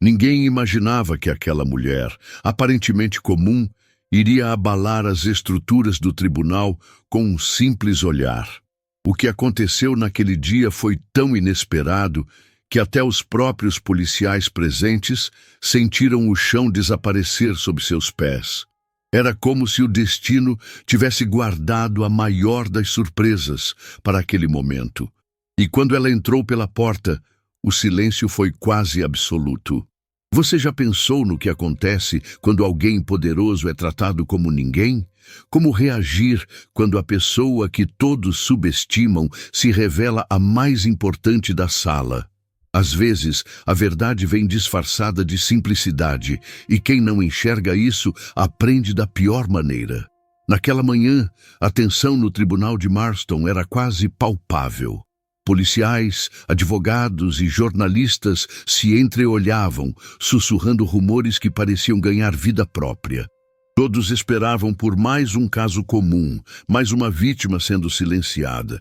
Ninguém imaginava que aquela mulher, aparentemente comum, iria abalar as estruturas do tribunal com um simples olhar. O que aconteceu naquele dia foi tão inesperado que até os próprios policiais presentes sentiram o chão desaparecer sob seus pés. Era como se o destino tivesse guardado a maior das surpresas para aquele momento. E quando ela entrou pela porta, o silêncio foi quase absoluto. Você já pensou no que acontece quando alguém poderoso é tratado como ninguém? Como reagir quando a pessoa que todos subestimam se revela a mais importante da sala? Às vezes, a verdade vem disfarçada de simplicidade, e quem não enxerga isso aprende da pior maneira. Naquela manhã, a tensão no tribunal de Marston era quase palpável. Policiais, advogados e jornalistas se entreolhavam, sussurrando rumores que pareciam ganhar vida própria. Todos esperavam por mais um caso comum, mais uma vítima sendo silenciada.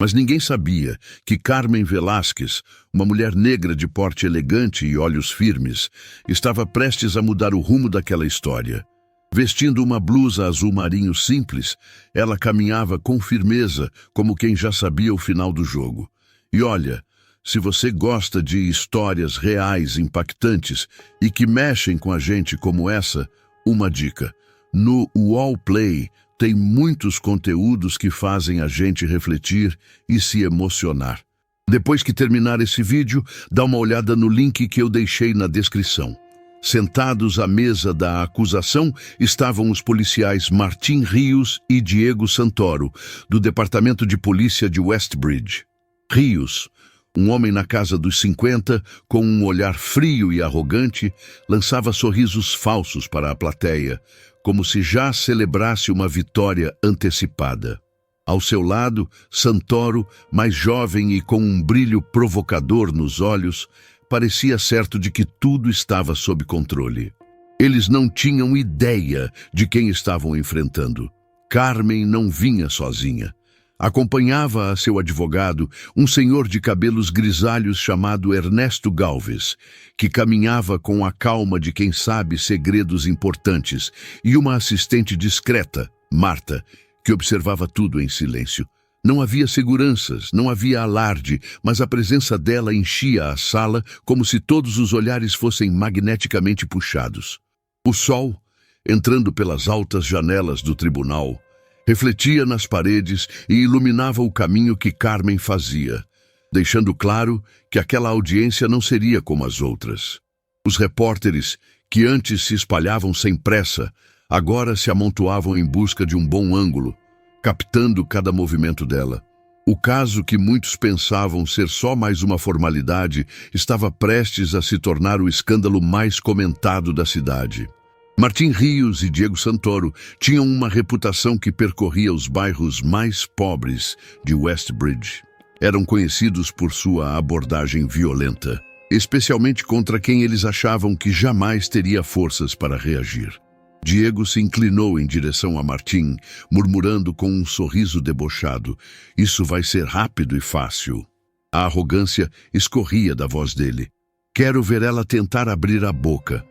Mas ninguém sabia que Carmen Velásquez, uma mulher negra de porte elegante e olhos firmes, estava prestes a mudar o rumo daquela história. Vestindo uma blusa azul marinho simples, ela caminhava com firmeza, como quem já sabia o final do jogo. E olha, se você gosta de histórias reais impactantes e que mexem com a gente como essa, uma dica. No UOL Play tem muitos conteúdos que fazem a gente refletir e se emocionar. Depois que terminar esse vídeo, dá uma olhada no link que eu deixei na descrição. Sentados à mesa da acusação estavam os policiais Martim Rios e Diego Santoro, do Departamento de Polícia de Westbridge. Rios, um homem na casa dos 50, com um olhar frio e arrogante, lançava sorrisos falsos para a plateia, como se já celebrasse uma vitória antecipada. Ao seu lado, Santoro, mais jovem e com um brilho provocador nos olhos, parecia certo de que tudo estava sob controle. Eles não tinham ideia de quem estavam enfrentando. Carmen não vinha sozinha. Acompanhava a seu advogado, um senhor de cabelos grisalhos chamado Ernesto Galvez, que caminhava com a calma de quem sabe segredos importantes, e uma assistente discreta, Marta, que observava tudo em silêncio. Não havia seguranças, não havia alarde, mas a presença dela enchia a sala como se todos os olhares fossem magneticamente puxados. O sol, entrando pelas altas janelas do tribunal, refletia nas paredes e iluminava o caminho que Carmen fazia, deixando claro que aquela audiência não seria como as outras. Os repórteres, que antes se espalhavam sem pressa, agora se amontoavam em busca de um bom ângulo, captando cada movimento dela. O caso que muitos pensavam ser só mais uma formalidade estava prestes a se tornar o escândalo mais comentado da cidade. Martim Rios e Diego Santoro tinham uma reputação que percorria os bairros mais pobres de Westbridge. Eram conhecidos por sua abordagem violenta, especialmente contra quem eles achavam que jamais teria forças para reagir. Diego se inclinou em direção a Martim, murmurando com um sorriso debochado: "Isso vai ser rápido e fácil." A arrogância escorria da voz dele. "Quero ver ela tentar abrir a boca."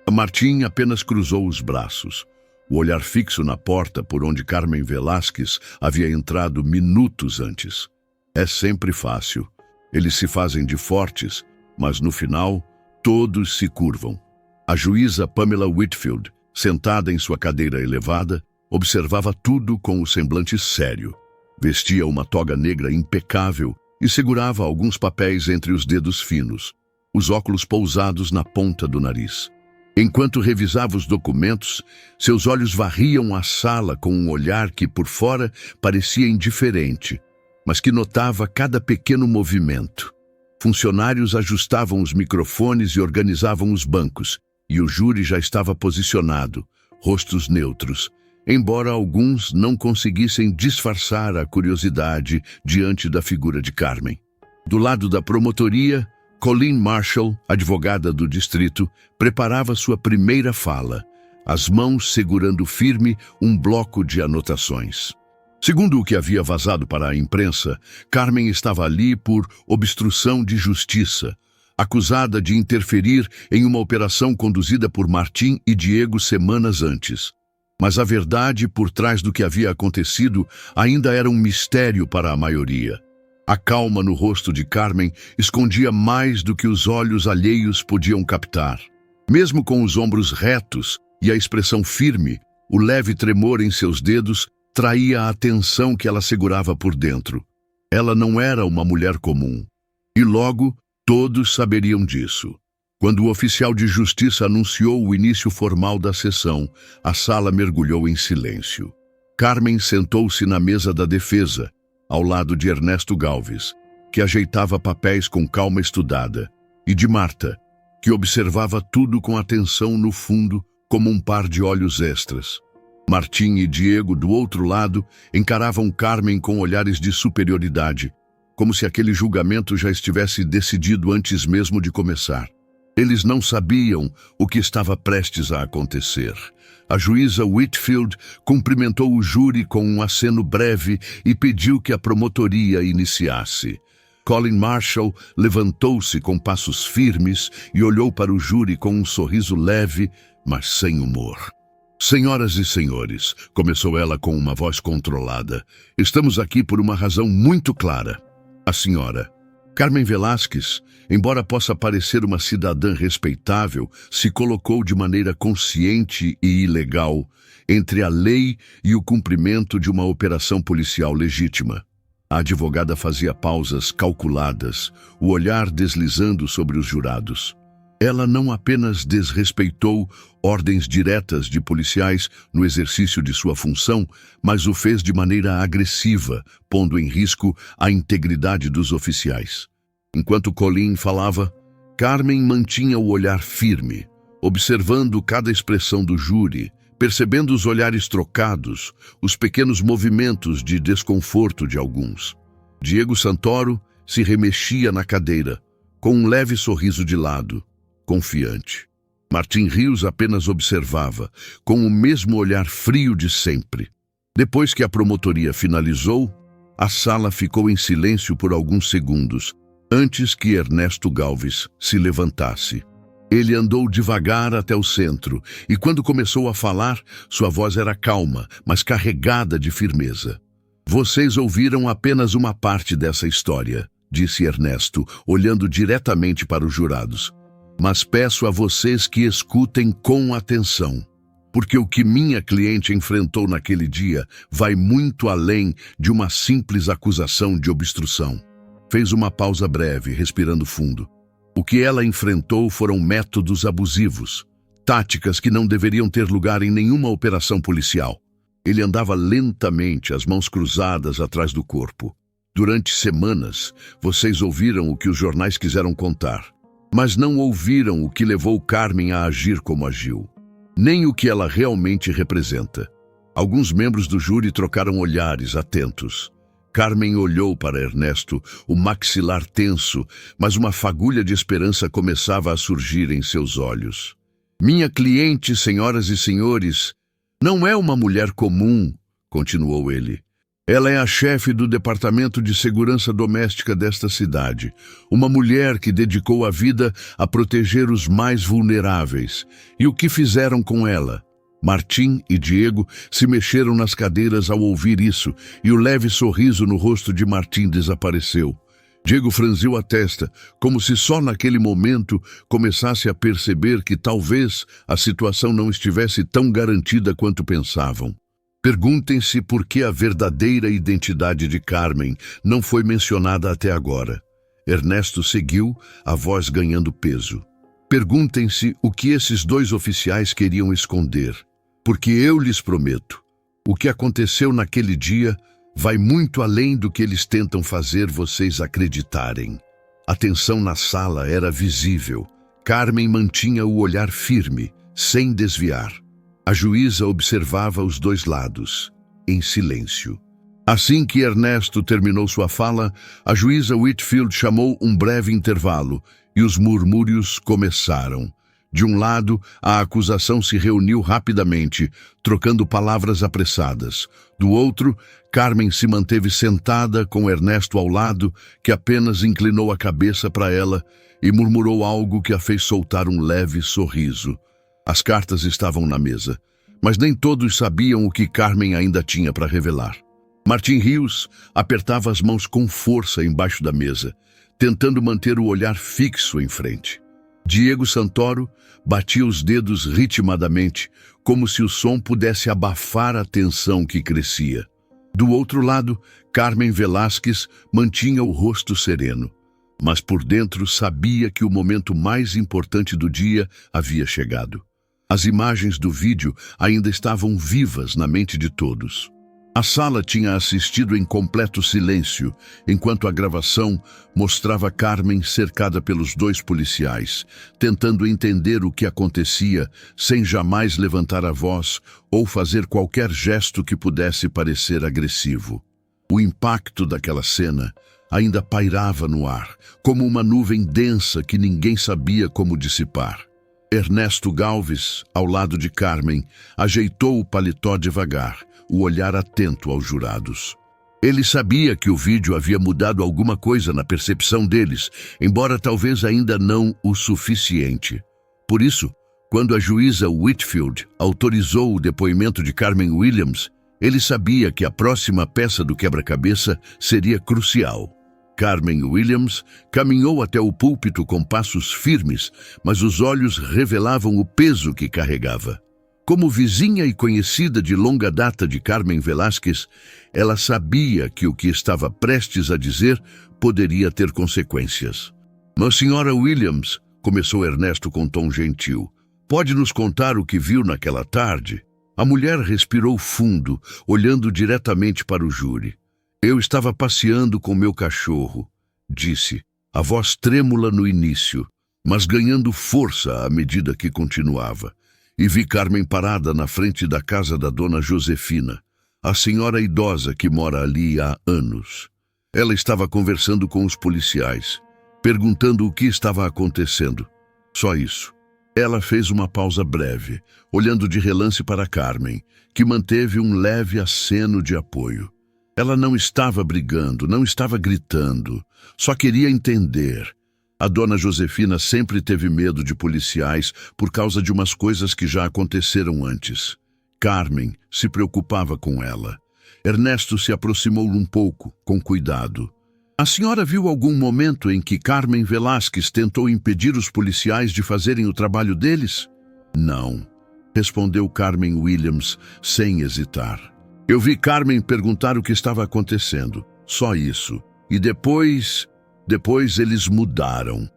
Martim apenas cruzou os braços, o olhar fixo na porta por onde Carmen Velásquez havia entrado minutos antes. É sempre fácil. Eles se fazem de fortes, mas no final, todos se curvam. A juíza Pamela Whitfield, sentada em sua cadeira elevada, observava tudo com o semblante sério. Vestia uma toga negra impecável e segurava alguns papéis entre os dedos finos, os óculos pousados na ponta do nariz. Enquanto revisava os documentos, seus olhos varriam a sala com um olhar que, por fora, parecia indiferente, mas que notava cada pequeno movimento. Funcionários ajustavam os microfones e organizavam os bancos, e o júri já estava posicionado, rostos neutros, embora alguns não conseguissem disfarçar a curiosidade diante da figura de Carmen. Do lado da promotoria, Colleen Marshall, advogada do distrito, preparava sua primeira fala, as mãos segurando firme um bloco de anotações. Segundo o que havia vazado para a imprensa, Carmen estava ali por obstrução de justiça, acusada de interferir em uma operação conduzida por Martim e Diego semanas antes. Mas a verdade por trás do que havia acontecido ainda era um mistério para a maioria. A calma no rosto de Carmen escondia mais do que os olhos alheios podiam captar. Mesmo com os ombros retos e a expressão firme, o leve tremor em seus dedos traía a atenção que ela segurava por dentro. Ela não era uma mulher comum. E logo, todos saberiam disso. Quando o oficial de justiça anunciou o início formal da sessão, a sala mergulhou em silêncio. Carmen sentou-se na mesa da defesa, ao lado de Ernesto Galvez, que ajeitava papéis com calma estudada, e de Marta, que observava tudo com atenção no fundo, como um par de olhos extras. Martim e Diego, do outro lado, encaravam Carmen com olhares de superioridade, como se aquele julgamento já estivesse decidido antes mesmo de começar. Eles não sabiam o que estava prestes a acontecer. A juíza Whitfield cumprimentou o júri com um aceno breve e pediu que a promotoria iniciasse. Colin Marshall levantou-se com passos firmes e olhou para o júri com um sorriso leve, mas sem humor. Senhoras e senhores, começou ela com uma voz controlada, estamos aqui por uma razão muito clara. A senhora Carmen Velásquez, embora possa parecer uma cidadã respeitável, se colocou de maneira consciente e ilegal entre a lei e o cumprimento de uma operação policial legítima. A advogada fazia pausas calculadas, o olhar deslizando sobre os jurados. Ela não apenas desrespeitou ordens diretas de policiais no exercício de sua função, mas o fez de maneira agressiva, pondo em risco a integridade dos oficiais. Enquanto Colin falava, Carmen mantinha o olhar firme, observando cada expressão do júri, percebendo os olhares trocados, os pequenos movimentos de desconforto de alguns. Diego Santoro se remexia na cadeira, com um leve sorriso de lado, confiante. Martim Rios apenas observava, com o mesmo olhar frio de sempre. Depois que a promotoria finalizou, a sala ficou em silêncio por alguns segundos, antes que Ernesto Galvez se levantasse. Ele andou devagar até o centro, e quando começou a falar, sua voz era calma, mas carregada de firmeza. Vocês ouviram apenas uma parte dessa história, disse Ernesto, olhando diretamente para os jurados. Mas peço a vocês que escutem com atenção, porque o que minha cliente enfrentou naquele dia vai muito além de uma simples acusação de obstrução. Fez uma pausa breve, respirando fundo. O que ela enfrentou foram métodos abusivos, táticas que não deveriam ter lugar em nenhuma operação policial. Ele andava lentamente, as mãos cruzadas atrás do corpo. Durante semanas, vocês ouviram o que os jornais quiseram contar, mas não ouviram o que levou Carmen a agir como agiu, nem o que ela realmente representa. Alguns membros do júri trocaram olhares atentos. Carmen olhou para Ernesto, o maxilar tenso, mas uma fagulha de esperança começava a surgir em seus olhos. Minha cliente, senhoras e senhores, não é uma mulher comum, continuou ele. Ela é a chefe do Departamento de Segurança Doméstica desta cidade, uma mulher que dedicou a vida a proteger os mais vulneráveis. E o que fizeram com ela? Martim e Diego se mexeram nas cadeiras ao ouvir isso, e o leve sorriso no rosto de Martim desapareceu. Diego franziu a testa, como se só naquele momento começasse a perceber que talvez a situação não estivesse tão garantida quanto pensavam. Perguntem-se por que a verdadeira identidade de Carmen não foi mencionada até agora. Ernesto seguiu, a voz ganhando peso. Perguntem-se o que esses dois oficiais queriam esconder, porque eu lhes prometo, o que aconteceu naquele dia vai muito além do que eles tentam fazer vocês acreditarem. A tensão na sala era visível. Carmen mantinha o olhar firme, sem desviar. A juíza observava os dois lados, em silêncio. Assim que Ernesto terminou sua fala, a juíza Whitfield chamou um breve intervalo e os murmúrios começaram. De um lado, a acusação se reuniu rapidamente, trocando palavras apressadas. Do outro, Carmen se manteve sentada com Ernesto ao lado, que apenas inclinou a cabeça para ela, e murmurou algo que a fez soltar um leve sorriso. As cartas estavam na mesa, mas nem todos sabiam o que Carmen ainda tinha para revelar. Martin Rios apertava as mãos com força embaixo da mesa, tentando manter o olhar fixo em frente. Diego Santoro batia os dedos ritmadamente, como se o som pudesse abafar a tensão que crescia. Do outro lado, Carmen Velásquez mantinha o rosto sereno, mas por dentro sabia que o momento mais importante do dia havia chegado. As imagens do vídeo ainda estavam vivas na mente de todos. A sala tinha assistido em completo silêncio, enquanto a gravação mostrava Carmen cercada pelos 2 policiais, tentando entender o que acontecia sem jamais levantar a voz ou fazer qualquer gesto que pudesse parecer agressivo. O impacto daquela cena ainda pairava no ar, como uma nuvem densa que ninguém sabia como dissipar. Ernesto Galvez, ao lado de Carmen, ajeitou o paletó devagar, o olhar atento aos jurados. Ele sabia que o vídeo havia mudado alguma coisa na percepção deles, embora talvez ainda não o suficiente. Por isso, quando a juíza Whitfield autorizou o depoimento de Carmen Williams, ele sabia que a próxima peça do quebra-cabeça seria crucial. Carmen Williams caminhou até o púlpito com passos firmes, mas os olhos revelavam o peso que carregava. Como vizinha e conhecida de longa data de Carmen Velásquez, ela sabia que o que estava prestes a dizer poderia ter consequências. "Mas, senhora Williams", começou Ernesto com tom gentil, "pode nos contar o que viu naquela tarde?" A mulher respirou fundo, olhando diretamente para o júri. "Eu estava passeando com meu cachorro", disse, a voz trêmula no início, mas ganhando força à medida que continuava. "E vi Carmen parada na frente da casa da dona Josefina, a senhora idosa que mora ali há anos. Ela estava conversando com os policiais, perguntando o que estava acontecendo. Só isso." Ela fez uma pausa breve, olhando de relance para Carmen, que manteve um leve aceno de apoio. Ela não estava brigando, não estava gritando, só queria entender. A dona Josefina sempre teve medo de policiais por causa de umas coisas que já aconteceram antes. Carmen se preocupava com ela. Ernesto se aproximou um pouco, com cuidado. "A senhora viu algum momento em que Carmen Velásquez tentou impedir os policiais de fazerem o trabalho deles?" "Não", respondeu Carmen Williams, sem hesitar. "Eu vi Carmen perguntar o que estava acontecendo. Só isso. E depois eles mudaram."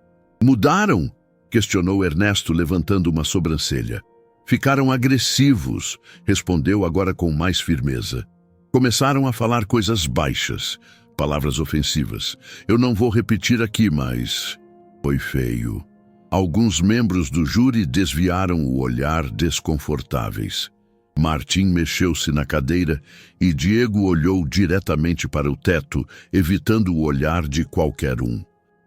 "Mudaram?" questionou Ernesto, levantando uma sobrancelha. "Ficaram agressivos", respondeu agora com mais firmeza. "Começaram a falar coisas baixas, palavras ofensivas. Eu não vou repetir aqui, mas foi feio." Alguns membros do júri desviaram o olhar desconfortáveis. Martim mexeu-se na cadeira e Diego olhou diretamente para o teto, evitando o olhar de qualquer um.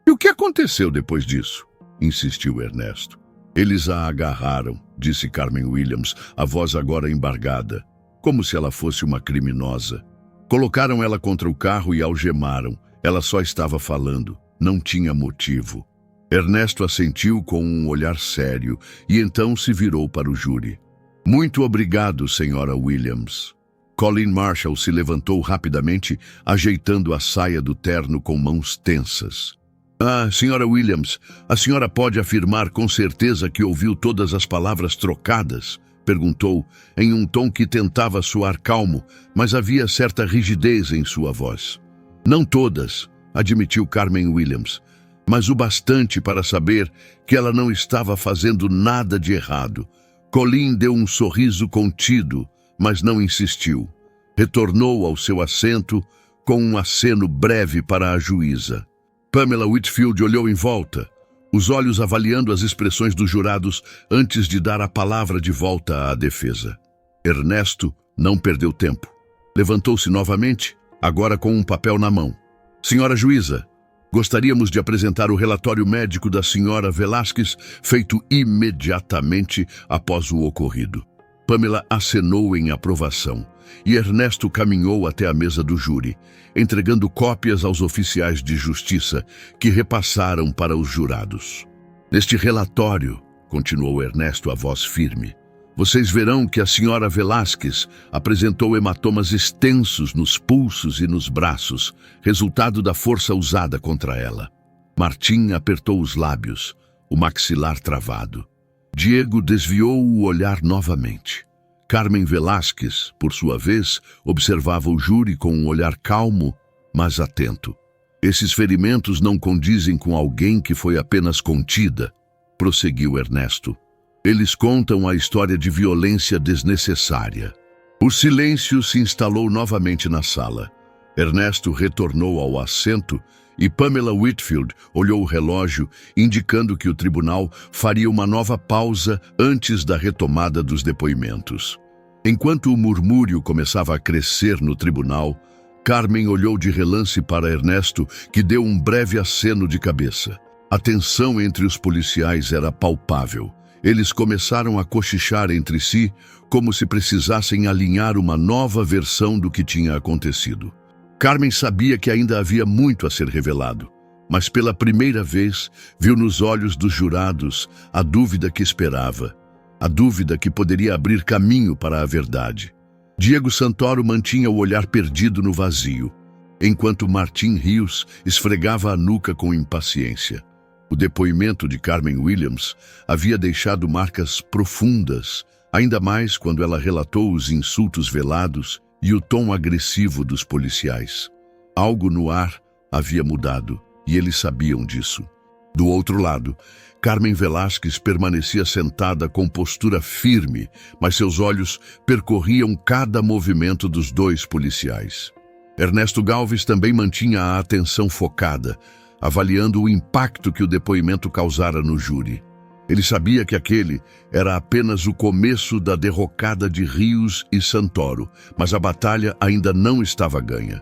"E o que aconteceu depois disso?" insistiu Ernesto. "Eles a agarraram", disse Carmen Williams, a voz agora embargada, como se ela fosse uma criminosa. "Colocaram ela contra o carro e algemaram. Ela só estava falando, não tinha motivo." Ernesto assentiu com um olhar sério e então se virou para o júri. "Muito obrigado, senhora Williams." Colin Marshall se levantou rapidamente, ajeitando a saia do terno com mãos tensas. "Ah, senhora Williams, a senhora pode afirmar com certeza que ouviu todas as palavras trocadas?" perguntou, em um tom que tentava soar calmo, mas havia certa rigidez em sua voz. "Não todas", admitiu Carmen Williams, "mas o bastante para saber que ela não estava fazendo nada de errado." Colin deu um sorriso contido, mas não insistiu. Retornou ao seu assento com um aceno breve para a juíza. Pamela Whitfield olhou em volta, os olhos avaliando as expressões dos jurados antes de dar a palavra de volta à defesa. Ernesto não perdeu tempo. Levantou-se novamente, agora com um papel na mão. "Senhora juíza, gostaríamos de apresentar o relatório médico da senhora Velásquez, feito imediatamente após o ocorrido." Pamela acenou em aprovação e Ernesto caminhou até a mesa do júri, entregando cópias aos oficiais de justiça que repassaram para os jurados. Neste relatório, continuou Ernesto a voz firme, vocês verão que a senhora Velásquez apresentou hematomas extensos nos pulsos e nos braços, resultado da força usada contra ela. Martim apertou os lábios, o maxilar travado. Diego desviou o olhar novamente. Carmen Velásquez, por sua vez, observava o júri com um olhar calmo, mas atento. Esses ferimentos não condizem com alguém que foi apenas contida, prosseguiu Ernesto. Eles contam a história de violência desnecessária. O silêncio se instalou novamente na sala. Ernesto retornou ao assento e Pamela Whitfield olhou o relógio, indicando que o tribunal faria uma nova pausa antes da retomada dos depoimentos. Enquanto o murmúrio começava a crescer no tribunal, Carmen olhou de relance para Ernesto, que deu um breve aceno de cabeça. A tensão entre os policiais era palpável. Eles começaram a cochichar entre si, como se precisassem alinhar uma nova versão do que tinha acontecido. Carmen sabia que ainda havia muito a ser revelado, mas pela primeira vez viu nos olhos dos jurados a dúvida que esperava, a dúvida que poderia abrir caminho para a verdade. Diego Santoro mantinha o olhar perdido no vazio, enquanto Martim Rios esfregava a nuca com impaciência. O depoimento de Carmen Williams havia deixado marcas profundas, ainda mais quando ela relatou os insultos velados e o tom agressivo dos policiais. Algo no ar havia mudado, e eles sabiam disso. Do outro lado, Carmen Velásquez permanecia sentada com postura firme, mas seus olhos percorriam cada movimento dos dois policiais. Ernesto Galvez também mantinha a atenção focada, avaliando o impacto que o depoimento causara no júri. Ele sabia que aquele era apenas o começo da derrocada de Rios e Santoro, mas a batalha ainda não estava ganha.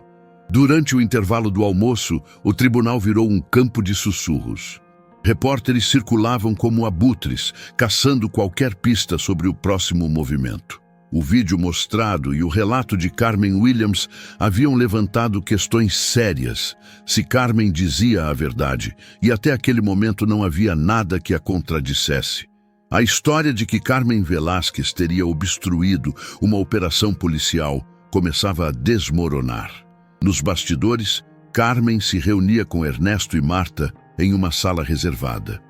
Durante o intervalo do almoço, o tribunal virou um campo de sussurros. Repórteres circulavam como abutres, caçando qualquer pista sobre o próximo movimento. O vídeo mostrado e o relato de Carmen Williams haviam levantado questões sérias. Se Carmen dizia a verdade, e até aquele momento não havia nada que a contradissesse. A história de que Carmen Velásquez teria obstruído uma operação policial começava a desmoronar. Nos bastidores, Carmen se reunia com Ernesto e Marta em uma sala reservada.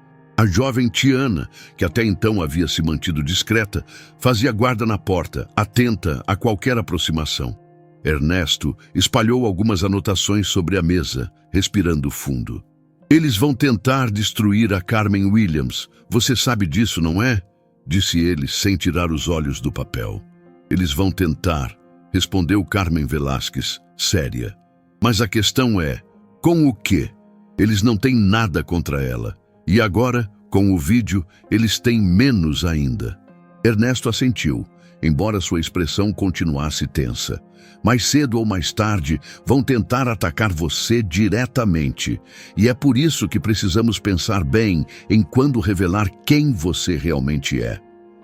A jovem Tiana, que até então havia se mantido discreta, fazia guarda na porta, atenta a qualquer aproximação. Ernesto espalhou algumas anotações sobre a mesa, respirando fundo. Eles vão tentar destruir a Carmen Williams. Você sabe disso, não é? Disse ele, sem tirar os olhos do papel. Eles vão tentar, respondeu Carmen Velásquez, séria. Mas a questão é, com o quê? Eles não têm nada contra ela. E agora, com o vídeo, eles têm menos ainda. Ernesto assentiu, embora sua expressão continuasse tensa. Mais cedo ou mais tarde, vão tentar atacar você diretamente. E é por isso que precisamos pensar bem em quando revelar quem você realmente é.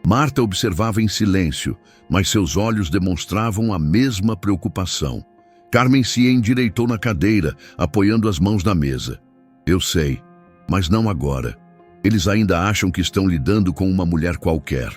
Marta observava em silêncio, mas seus olhos demonstravam a mesma preocupação. Carmen se endireitou na cadeira, apoiando as mãos na mesa. Eu sei. Mas não agora. Eles ainda acham que estão lidando com uma mulher qualquer.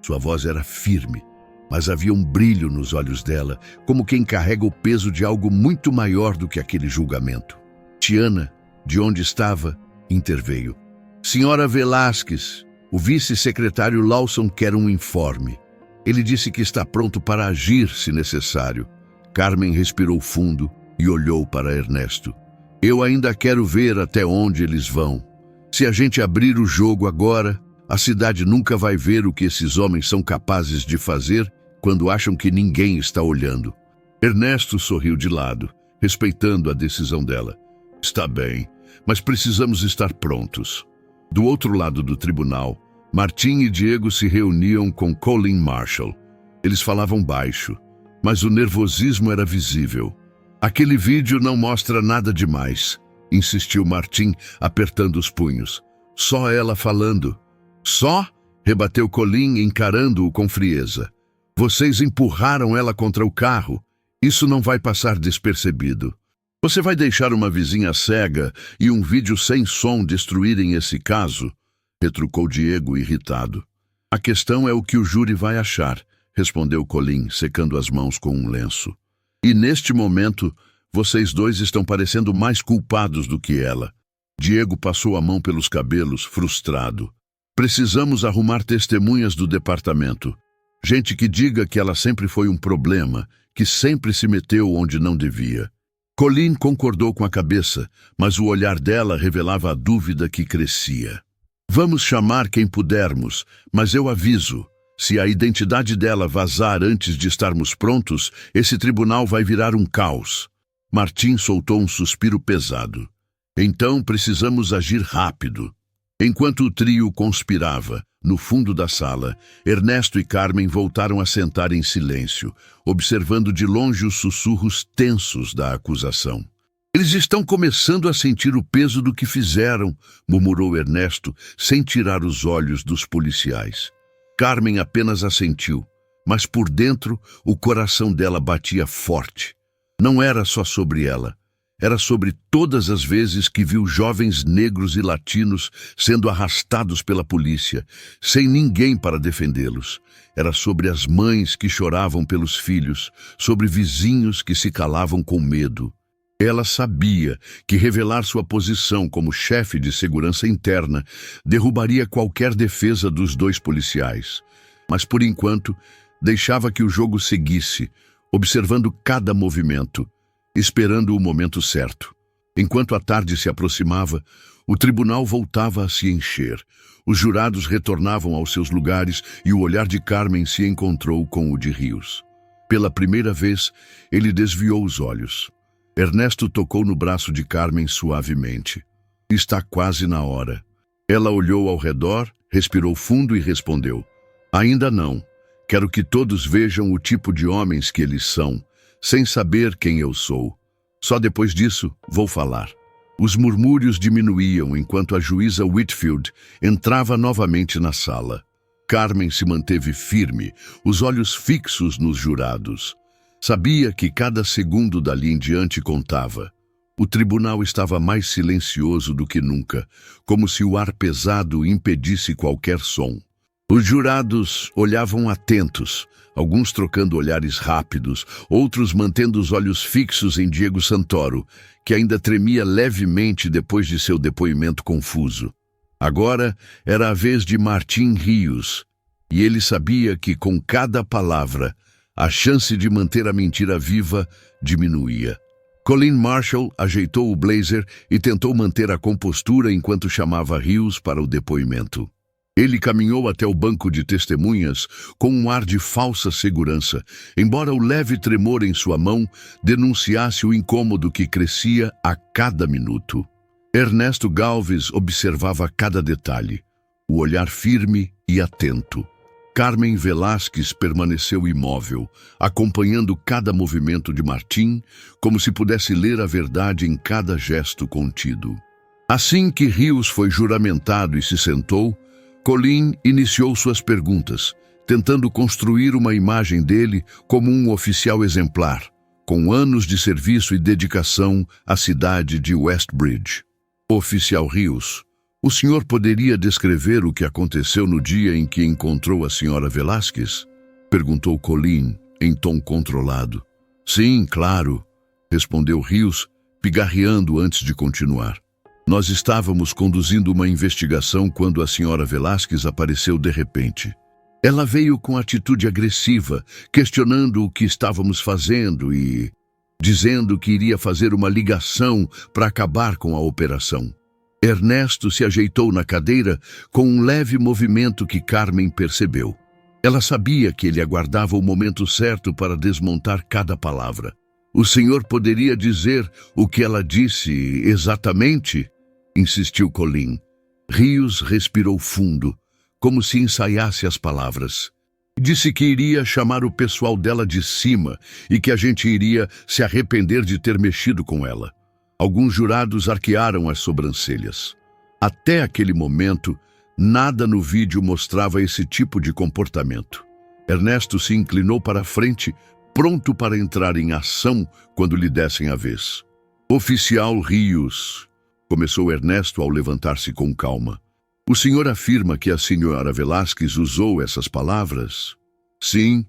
Sua voz era firme, mas havia um brilho nos olhos dela, como quem carrega o peso de algo muito maior do que aquele julgamento. Tiana, de onde estava, interveio. Senhora Velásquez, o vice-secretário Lawson quer um informe. Ele disse que está pronto para agir se necessário. Carmen respirou fundo e olhou para Ernesto. Eu ainda quero ver até onde eles vão. Se a gente abrir o jogo agora, a cidade nunca vai ver o que esses homens são capazes de fazer quando acham que ninguém está olhando. Ernesto sorriu de lado, respeitando a decisão dela. Está bem, mas precisamos estar prontos. Do outro lado do tribunal, Martim e Diego se reuniam com Colin Marshall. Eles falavam baixo, mas o nervosismo era visível. Aquele vídeo não mostra nada demais, insistiu Martim, apertando os punhos. Só ela falando. Só? Rebateu Colin, encarando-o com frieza. Vocês empurraram ela contra o carro. Isso não vai passar despercebido. Você vai deixar uma vizinha cega e um vídeo sem som destruírem esse caso? Retrucou Diego, irritado. A questão é o que o júri vai achar, respondeu Colin, secando as mãos com um lenço. E neste momento, vocês dois estão parecendo mais culpados do que ela. Diego passou a mão pelos cabelos, frustrado. Precisamos arrumar testemunhas do departamento. Gente que diga que ela sempre foi um problema, que sempre se meteu onde não devia. Colin concordou com a cabeça, mas o olhar dela revelava a dúvida que crescia. Vamos chamar quem pudermos, mas eu aviso, se a identidade dela vazar antes de estarmos prontos, esse tribunal vai virar um caos. Martim soltou um suspiro pesado. Então precisamos agir rápido. Enquanto o trio conspirava, no fundo da sala, Ernesto e Carmen voltaram a sentar em silêncio, observando de longe os sussurros tensos da acusação. Eles estão começando a sentir o peso do que fizeram, murmurou Ernesto, sem tirar os olhos dos policiais. Carmen apenas assentiu, mas por dentro o coração dela batia forte. Não era só sobre ela. Era sobre todas as vezes que viu jovens negros e latinos sendo arrastados pela polícia, sem ninguém para defendê-los. Era sobre as mães que choravam pelos filhos, sobre vizinhos que se calavam com medo. Ela sabia que revelar sua posição como chefe de segurança interna derrubaria qualquer defesa dos dois policiais. Mas, por enquanto, deixava que o jogo seguisse, observando cada movimento, esperando o momento certo. Enquanto a tarde se aproximava, o tribunal voltava a se encher. Os jurados retornavam aos seus lugares e o olhar de Carmen se encontrou com o de Rios. Pela primeira vez, ele desviou os olhos. Ernesto tocou no braço de Carmen suavemente. Está quase na hora. Ela olhou ao redor, respirou fundo e respondeu. Ainda não. Quero que todos vejam o tipo de homens que eles são, sem saber quem eu sou. Só depois disso vou falar. Os murmúrios diminuíam enquanto a juíza Whitfield entrava novamente na sala. Carmen se manteve firme, os olhos fixos nos jurados. Sabia que cada segundo dali em diante contava. O tribunal estava mais silencioso do que nunca, como se o ar pesado impedisse qualquer som. Os jurados olhavam atentos, alguns trocando olhares rápidos, outros mantendo os olhos fixos em Diego Santoro, que ainda tremia levemente depois de seu depoimento confuso. Agora era a vez de Martim Rios, e ele sabia que com cada palavra, a chance de manter a mentira viva diminuía. Colin Marshall ajeitou o blazer e tentou manter a compostura enquanto chamava Rios para o depoimento. Ele caminhou até o banco de testemunhas com um ar de falsa segurança, embora o leve tremor em sua mão denunciasse o incômodo que crescia a cada minuto. Ernesto Galvez observava cada detalhe, o olhar firme e atento. Carmen Velásquez permaneceu imóvel, acompanhando cada movimento de Martim, como se pudesse ler a verdade em cada gesto contido. Assim que Rios foi juramentado e se sentou, Colin iniciou suas perguntas, tentando construir uma imagem dele como um oficial exemplar, com anos de serviço e dedicação à cidade de Westbridge. Oficial Rios, o senhor poderia descrever o que aconteceu no dia em que encontrou a senhora Velásquez? Perguntou Colin, em tom controlado. Sim, claro, respondeu Rios, pigarreando antes de continuar. Nós estávamos conduzindo uma investigação quando a senhora Velásquez apareceu de repente. Ela veio com atitude agressiva, questionando o que estávamos fazendo e dizendo que iria fazer uma ligação para acabar com a operação. Ernesto se ajeitou na cadeira com um leve movimento que Carmen percebeu. Ela sabia que ele aguardava o momento certo para desmontar cada palavra. O senhor poderia dizer o que ela disse exatamente? Insistiu Colin. Rios respirou fundo, como se ensaiasse as palavras. Disse que iria chamar o pessoal dela de cima e que a gente iria se arrepender de ter mexido com ela. Alguns jurados arquearam as sobrancelhas. Até aquele momento, nada no vídeo mostrava esse tipo de comportamento. Ernesto se inclinou para a frente, pronto para entrar em ação quando lhe dessem a vez. Oficial Rios, começou Ernesto ao levantar-se com calma. O senhor afirma que a senhora Velásquez usou essas palavras? Sim,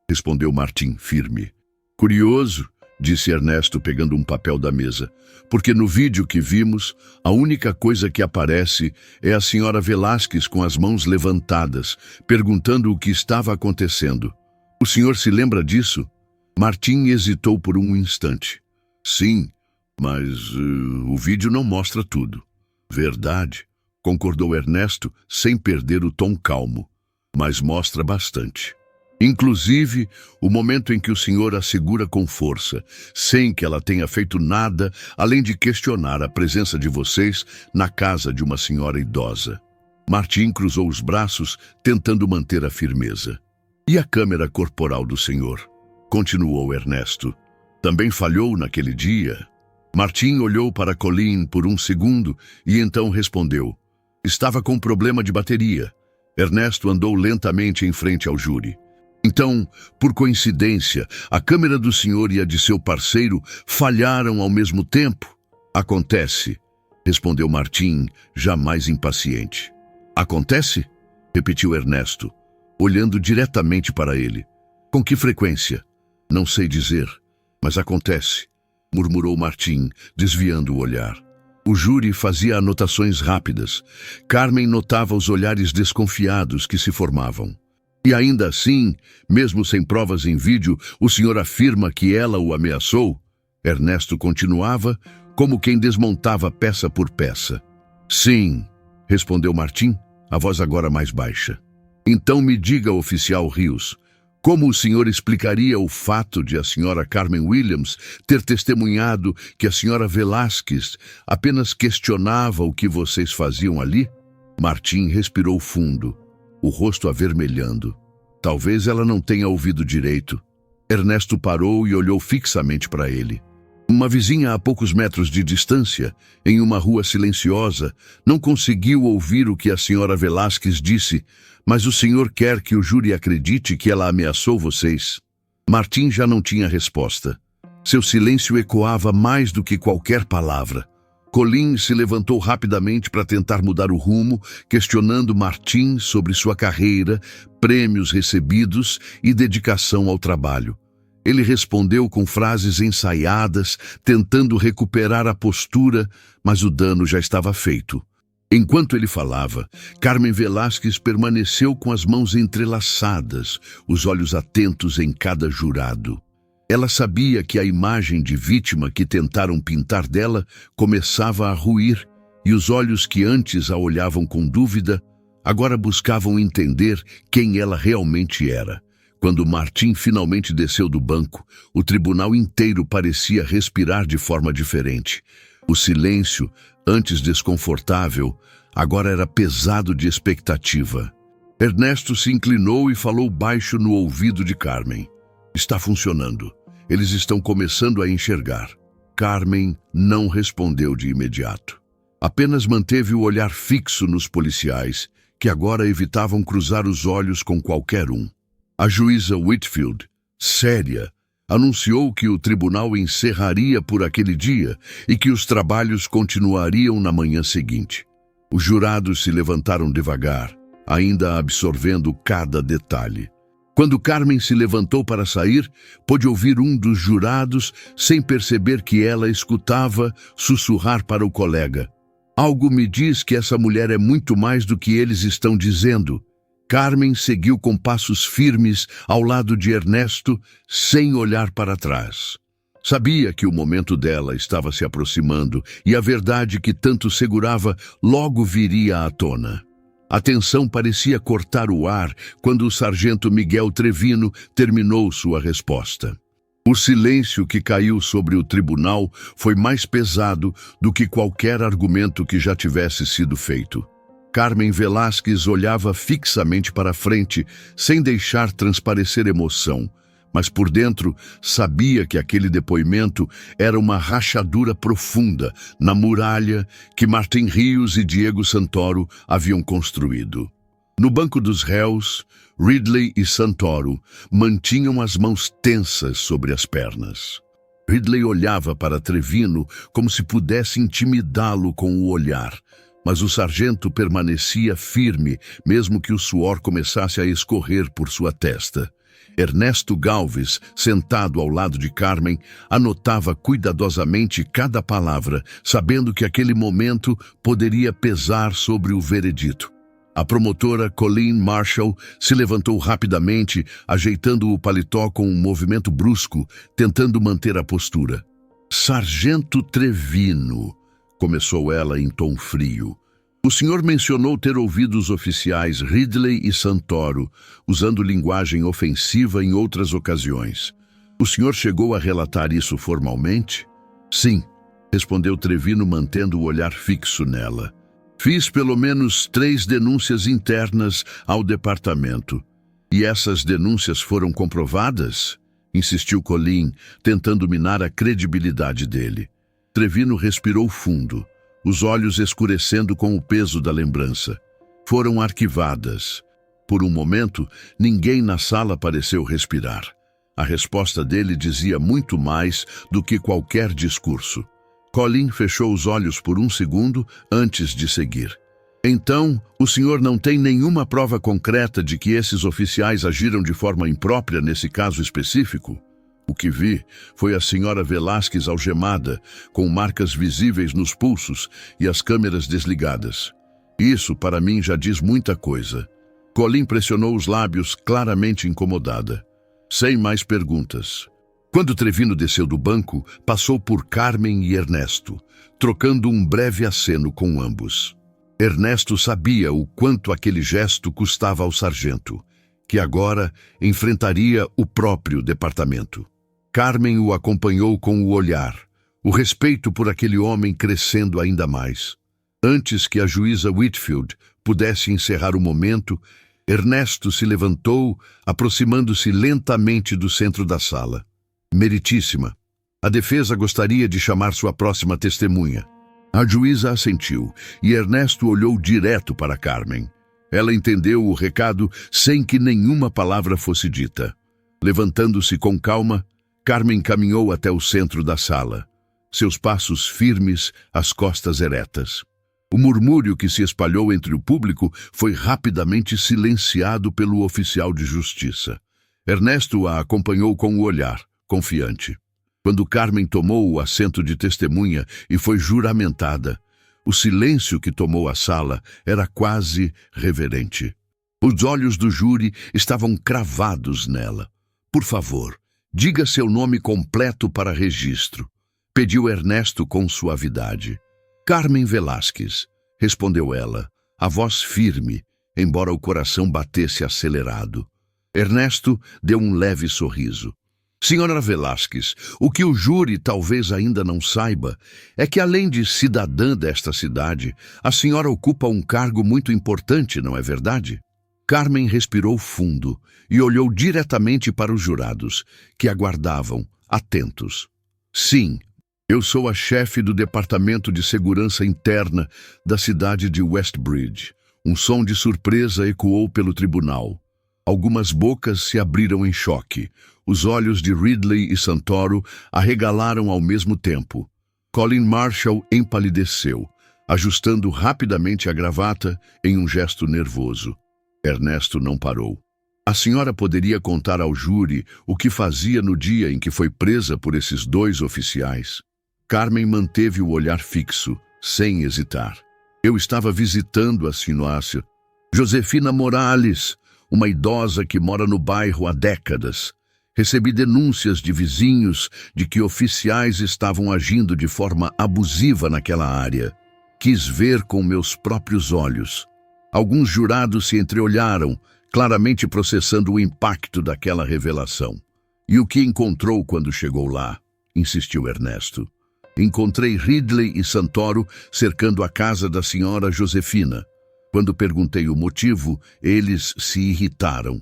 respondeu Martim, firme. Curioso, disse Ernesto pegando um papel da mesa, porque no vídeo que vimos, a única coisa que aparece é a senhora Velásquez com as mãos levantadas, perguntando o que estava acontecendo. O senhor se lembra disso? Martim hesitou por um instante. Sim, mas o vídeo não mostra tudo. Verdade, concordou Ernesto sem perder o tom calmo, mas mostra bastante. Inclusive, o momento em que o senhor a segura com força, sem que ela tenha feito nada, além de questionar a presença de vocês na casa de uma senhora idosa. Martim cruzou os braços, tentando manter a firmeza. E a câmera corporal do senhor? Continuou Ernesto. Também falhou naquele dia? Martim olhou para Colleen por um segundo e então respondeu. Estava com problema de bateria. Ernesto andou lentamente em frente ao júri. Então, por coincidência, a câmera do senhor e a de seu parceiro falharam ao mesmo tempo? Acontece, respondeu Martim, já mais impaciente. Acontece? Repetiu Ernesto, olhando diretamente para ele. Com que frequência? Não sei dizer, mas acontece, murmurou Martim, desviando o olhar. O júri fazia anotações rápidas. Carmen notava os olhares desconfiados que se formavam. E ainda assim, mesmo sem provas em vídeo, o senhor afirma que ela o ameaçou? Ernesto continuava, como quem desmontava peça por peça. Sim, respondeu Martim, a voz agora mais baixa. Então me diga, oficial Rios, como o senhor explicaria o fato de a senhora Carmen Williams ter testemunhado que a senhora Velásquez apenas questionava o que vocês faziam ali? Martim respirou fundo, o rosto avermelhando. Talvez ela não tenha ouvido direito. Ernesto parou e olhou fixamente para ele. Uma vizinha a poucos metros de distância, em uma rua silenciosa, não conseguiu ouvir o que a senhora Velásquez disse, mas o senhor quer que o júri acredite que ela ameaçou vocês? Martim já não tinha resposta. Seu silêncio ecoava mais do que qualquer palavra. Colleen se levantou rapidamente para tentar mudar o rumo, questionando Martim sobre sua carreira, prêmios recebidos e dedicação ao trabalho. Ele respondeu com frases ensaiadas, tentando recuperar a postura, mas o dano já estava feito. Enquanto ele falava, Carmen Velásquez permaneceu com as mãos entrelaçadas, os olhos atentos em cada jurado. Ela sabia que a imagem de vítima que tentaram pintar dela começava a ruir, e os olhos que antes a olhavam com dúvida, agora buscavam entender quem ela realmente era. Quando Martim finalmente desceu do banco, o tribunal inteiro parecia respirar de forma diferente. O silêncio, antes desconfortável, agora era pesado de expectativa. Ernesto se inclinou e falou baixo no ouvido de Carmen. Está funcionando. Eles estão começando a enxergar. Carmen não respondeu de imediato. Apenas manteve o olhar fixo nos policiais, que agora evitavam cruzar os olhos com qualquer um. A juíza Whitfield, séria, anunciou que o tribunal encerraria por aquele dia e que os trabalhos continuariam na manhã seguinte. Os jurados se levantaram devagar, ainda absorvendo cada detalhe. Quando Carmen se levantou para sair, pôde ouvir um dos jurados, sem perceber que ela escutava, sussurrar para o colega. Algo me diz que essa mulher é muito mais do que eles estão dizendo. Carmen seguiu com passos firmes ao lado de Ernesto, sem olhar para trás. Sabia que o momento dela estava se aproximando e a verdade que tanto segurava logo viria à tona. A tensão parecia cortar o ar quando o sargento Miguel Trevino terminou sua resposta. O silêncio que caiu sobre o tribunal foi mais pesado do que qualquer argumento que já tivesse sido feito. Carmen Velásquez olhava fixamente para frente, sem deixar transparecer emoção, mas por dentro sabia que aquele depoimento era uma rachadura profunda na muralha que Martim Rios e Diego Santoro haviam construído. No banco dos réus, Ridley e Santoro mantinham as mãos tensas sobre as pernas. Ridley olhava para Trevino como se pudesse intimidá-lo com o olhar, mas o sargento permanecia firme, mesmo que o suor começasse a escorrer por sua testa. Ernesto Galvez, sentado ao lado de Carmen, anotava cuidadosamente cada palavra, sabendo que aquele momento poderia pesar sobre o veredito. A promotora Colleen Marshall se levantou rapidamente, ajeitando o paletó com um movimento brusco, tentando manter a postura. "Sargento Trevino", começou ela em tom frio. "O senhor mencionou ter ouvido os oficiais Ridley e Santoro usando linguagem ofensiva em outras ocasiões. O senhor chegou a relatar isso formalmente?" "Sim", respondeu Trevino, mantendo o olhar fixo nela. "Fiz pelo menos 3 denúncias internas ao departamento." "E essas denúncias foram comprovadas?" insistiu Colleen, tentando minar a credibilidade dele. Trevino respirou fundo, os olhos escurecendo com o peso da lembrança. "Foram arquivadas." Por um momento, ninguém na sala pareceu respirar. A resposta dele dizia muito mais do que qualquer discurso. Colleen fechou os olhos por um segundo antes de seguir. "Então, o senhor não tem nenhuma prova concreta de que esses oficiais agiram de forma imprópria nesse caso específico?" "O que vi foi a senhora Velasquez algemada, com marcas visíveis nos pulsos e as câmeras desligadas. Isso, para mim, já diz muita coisa." Colleen pressionou os lábios, claramente incomodada. Sem mais perguntas. Quando Trevino desceu do banco, passou por Carmen e Ernesto, trocando um breve aceno com ambos. Ernesto sabia o quanto aquele gesto custava ao sargento, que agora enfrentaria o próprio departamento. Carmen o acompanhou com o olhar, o respeito por aquele homem crescendo ainda mais. Antes que a juíza Whitfield pudesse encerrar o momento, Ernesto se levantou, aproximando-se lentamente do centro da sala. "Meritíssima, a defesa gostaria de chamar sua próxima testemunha." A juíza assentiu e Ernesto olhou direto para Carmen. Ela entendeu o recado sem que nenhuma palavra fosse dita. Levantando-se com calma, Carmen caminhou até o centro da sala, seus passos firmes, as costas eretas. O murmúrio que se espalhou entre o público foi rapidamente silenciado pelo oficial de justiça. Ernesto a acompanhou com o olhar, confiante. Quando Carmen tomou o assento de testemunha e foi juramentada, o silêncio que tomou a sala era quase reverente. Os olhos do júri estavam cravados nela. "Por favor, diga seu nome completo para registro", pediu Ernesto com suavidade. "Carmen Velasquez", respondeu ela, a voz firme, embora o coração batesse acelerado. Ernesto deu um leve sorriso. "Senhora Velasquez, o que o júri talvez ainda não saiba é que, além de cidadã desta cidade, a senhora ocupa um cargo muito importante, não é verdade?" Carmen respirou fundo e olhou diretamente para os jurados, que aguardavam, atentos. "Sim, eu sou a chefe do Departamento de Segurança Interna da cidade de Westbridge." Um som de surpresa ecoou pelo tribunal. Algumas bocas se abriram em choque. Os olhos de Ridley e Santoro arregalaram ao mesmo tempo. Colleen Marshall empalideceu, ajustando rapidamente a gravata em um gesto nervoso. Ernesto não parou. "A senhora poderia contar ao júri o que fazia no dia em que foi presa por esses 2 oficiais?" Carmen manteve o olhar fixo, sem hesitar. "Eu estava visitando a sinócia Josefina Morales, uma idosa que mora no bairro há décadas. Recebi denúncias de vizinhos de que oficiais estavam agindo de forma abusiva naquela área. Quis ver com meus próprios olhos." Alguns jurados se entreolharam, claramente processando o impacto daquela revelação. "E o que encontrou quando chegou lá?" insistiu Ernesto. "Encontrei Ridley e Santoro cercando a casa da senhora Josefina. Quando perguntei o motivo, eles se irritaram.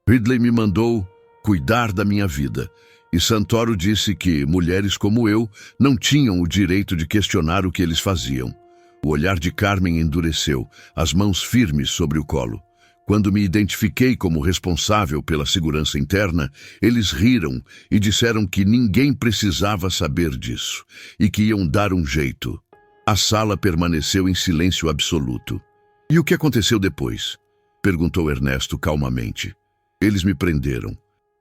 Ridley me mandou cuidar da minha vida, e Santoro disse que mulheres como eu não tinham o direito de questionar o que eles faziam." O olhar de Carmen endureceu, as mãos firmes sobre o colo. Quando me identifiquei como responsável pela segurança interna, eles riram e disseram que ninguém precisava saber disso e que iam dar um jeito. A sala permaneceu em silêncio absoluto. "E o que aconteceu depois?" perguntou Ernesto calmamente. "Eles me prenderam.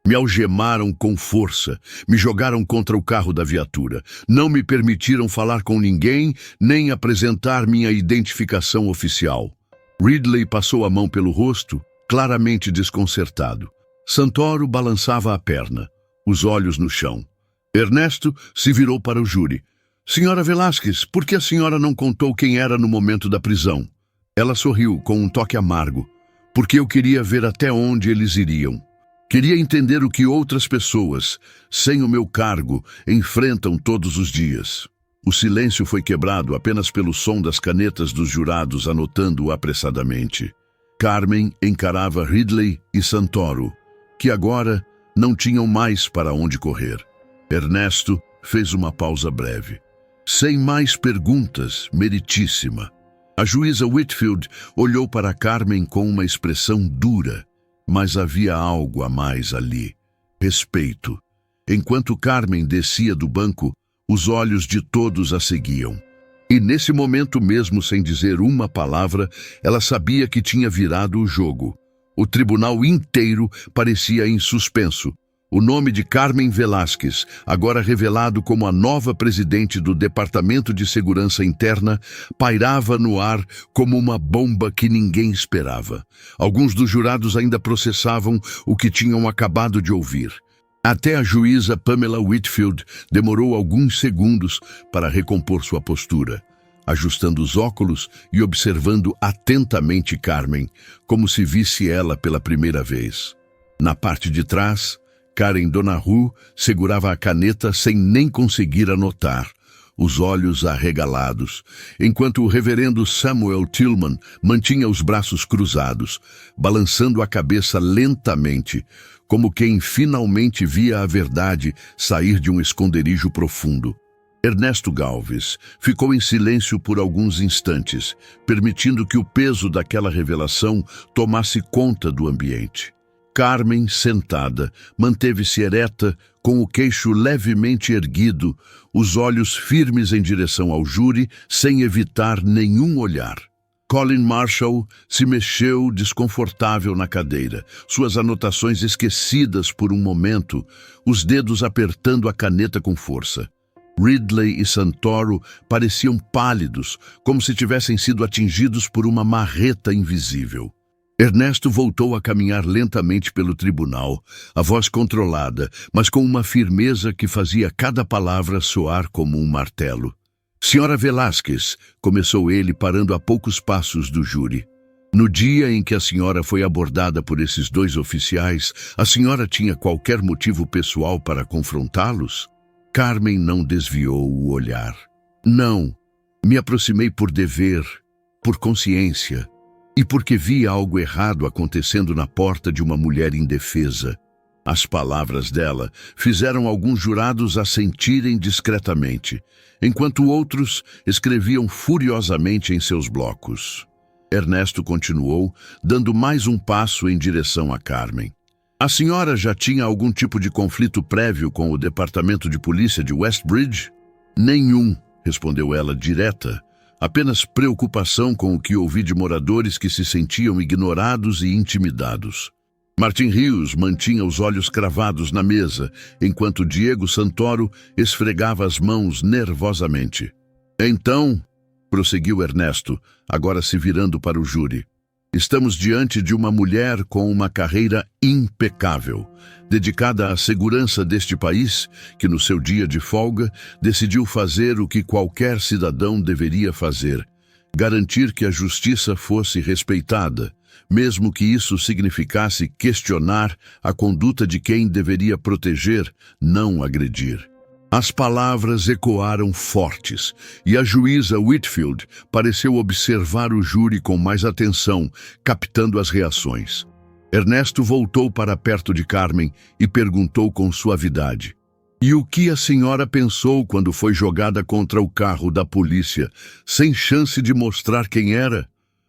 Me algemaram com força, me jogaram contra o carro da viatura. Não me permitiram falar com ninguém, nem apresentar minha identificação oficial." Ridley passou a mão pelo rosto, claramente desconcertado. Santoro balançava a perna, os olhos no chão. Ernesto se virou para o júri. "Senhora Velásquez, por que a senhora não contou quem era no momento da prisão?" Ela sorriu com um toque amargo. "Porque eu queria ver até onde eles iriam. Queria entender o que outras pessoas, sem o meu cargo, enfrentam todos os dias." O silêncio foi quebrado apenas pelo som das canetas dos jurados anotando apressadamente. Carmen encarava Ridley e Santoro, que agora não tinham mais para onde correr. Ernesto fez uma pausa breve. "Sem mais perguntas, meritíssima." A juíza Whitfield olhou para Carmen com uma expressão dura, mas havia algo a mais ali. Respeito. Enquanto Carmen descia do banco, os olhos de todos a seguiam. E nesse momento mesmo, sem dizer uma palavra, ela sabia que tinha virado o jogo. O tribunal inteiro parecia em suspenso. O nome de Carmen Velásquez, agora revelado como a nova presidente do Departamento de Segurança Interna, pairava no ar como uma bomba que ninguém esperava. Alguns dos jurados ainda processavam o que tinham acabado de ouvir. Até a juíza Pamela Whitfield demorou alguns segundos para recompor sua postura, ajustando os óculos e observando atentamente Carmen, como se visse ela pela primeira vez. Na parte de trás, Karen Donahue segurava a caneta sem nem conseguir anotar, os olhos arregalados, enquanto o reverendo Samuel Tillman mantinha os braços cruzados, balançando a cabeça lentamente, como quem finalmente via a verdade sair de um esconderijo profundo. Ernesto Galvez ficou em silêncio por alguns instantes, permitindo que o peso daquela revelação tomasse conta do ambiente. Carmen, sentada, manteve-se ereta, com o queixo levemente erguido, os olhos firmes em direção ao júri, sem evitar nenhum olhar. Colin Marshall se mexeu desconfortável na cadeira, suas anotações esquecidas por um momento, os dedos apertando a caneta com força. Ridley e Santoro pareciam pálidos, como se tivessem sido atingidos por uma marreta invisível. Ernesto voltou a caminhar lentamente pelo tribunal, a voz controlada, mas com uma firmeza que fazia cada palavra soar como um martelo. "Senhora Velásquez", começou ele, parando a poucos passos do júri. "No dia em que a senhora foi abordada por esses dois oficiais, a senhora tinha qualquer motivo pessoal para confrontá-los?" Carmen não desviou o olhar. "Não, me aproximei por dever, por consciência, e porque vi algo errado acontecendo na porta de uma mulher indefesa." As palavras dela fizeram alguns jurados assentirem discretamente, enquanto outros escreviam furiosamente em seus blocos. Ernesto continuou, dando mais um passo em direção a Carmen. "A senhora já tinha algum tipo de conflito prévio com o Departamento de Polícia de Westbridge?" "Nenhum", respondeu ela direta. "Apenas preocupação com o que ouvi de moradores que se sentiam ignorados e intimidados." Martin Rios mantinha os olhos cravados na mesa, enquanto Diego Santoro esfregava as mãos nervosamente. "Então", prosseguiu Ernesto, agora se virando para o júri, "estamos diante de uma mulher com uma carreira impecável, dedicada à segurança deste país, que no seu dia de folga decidiu fazer o que qualquer cidadão deveria fazer: garantir que a justiça fosse respeitada, mesmo que isso significasse questionar a conduta de quem deveria proteger, não agredir." As palavras ecoaram fortes, e a juíza Whitfield pareceu observar o júri com mais atenção, captando as reações. Ernesto voltou para perto de Carmen e perguntou com suavidade: "E o que a senhora pensou quando foi jogada contra o carro da polícia, sem chance de mostrar quem era?"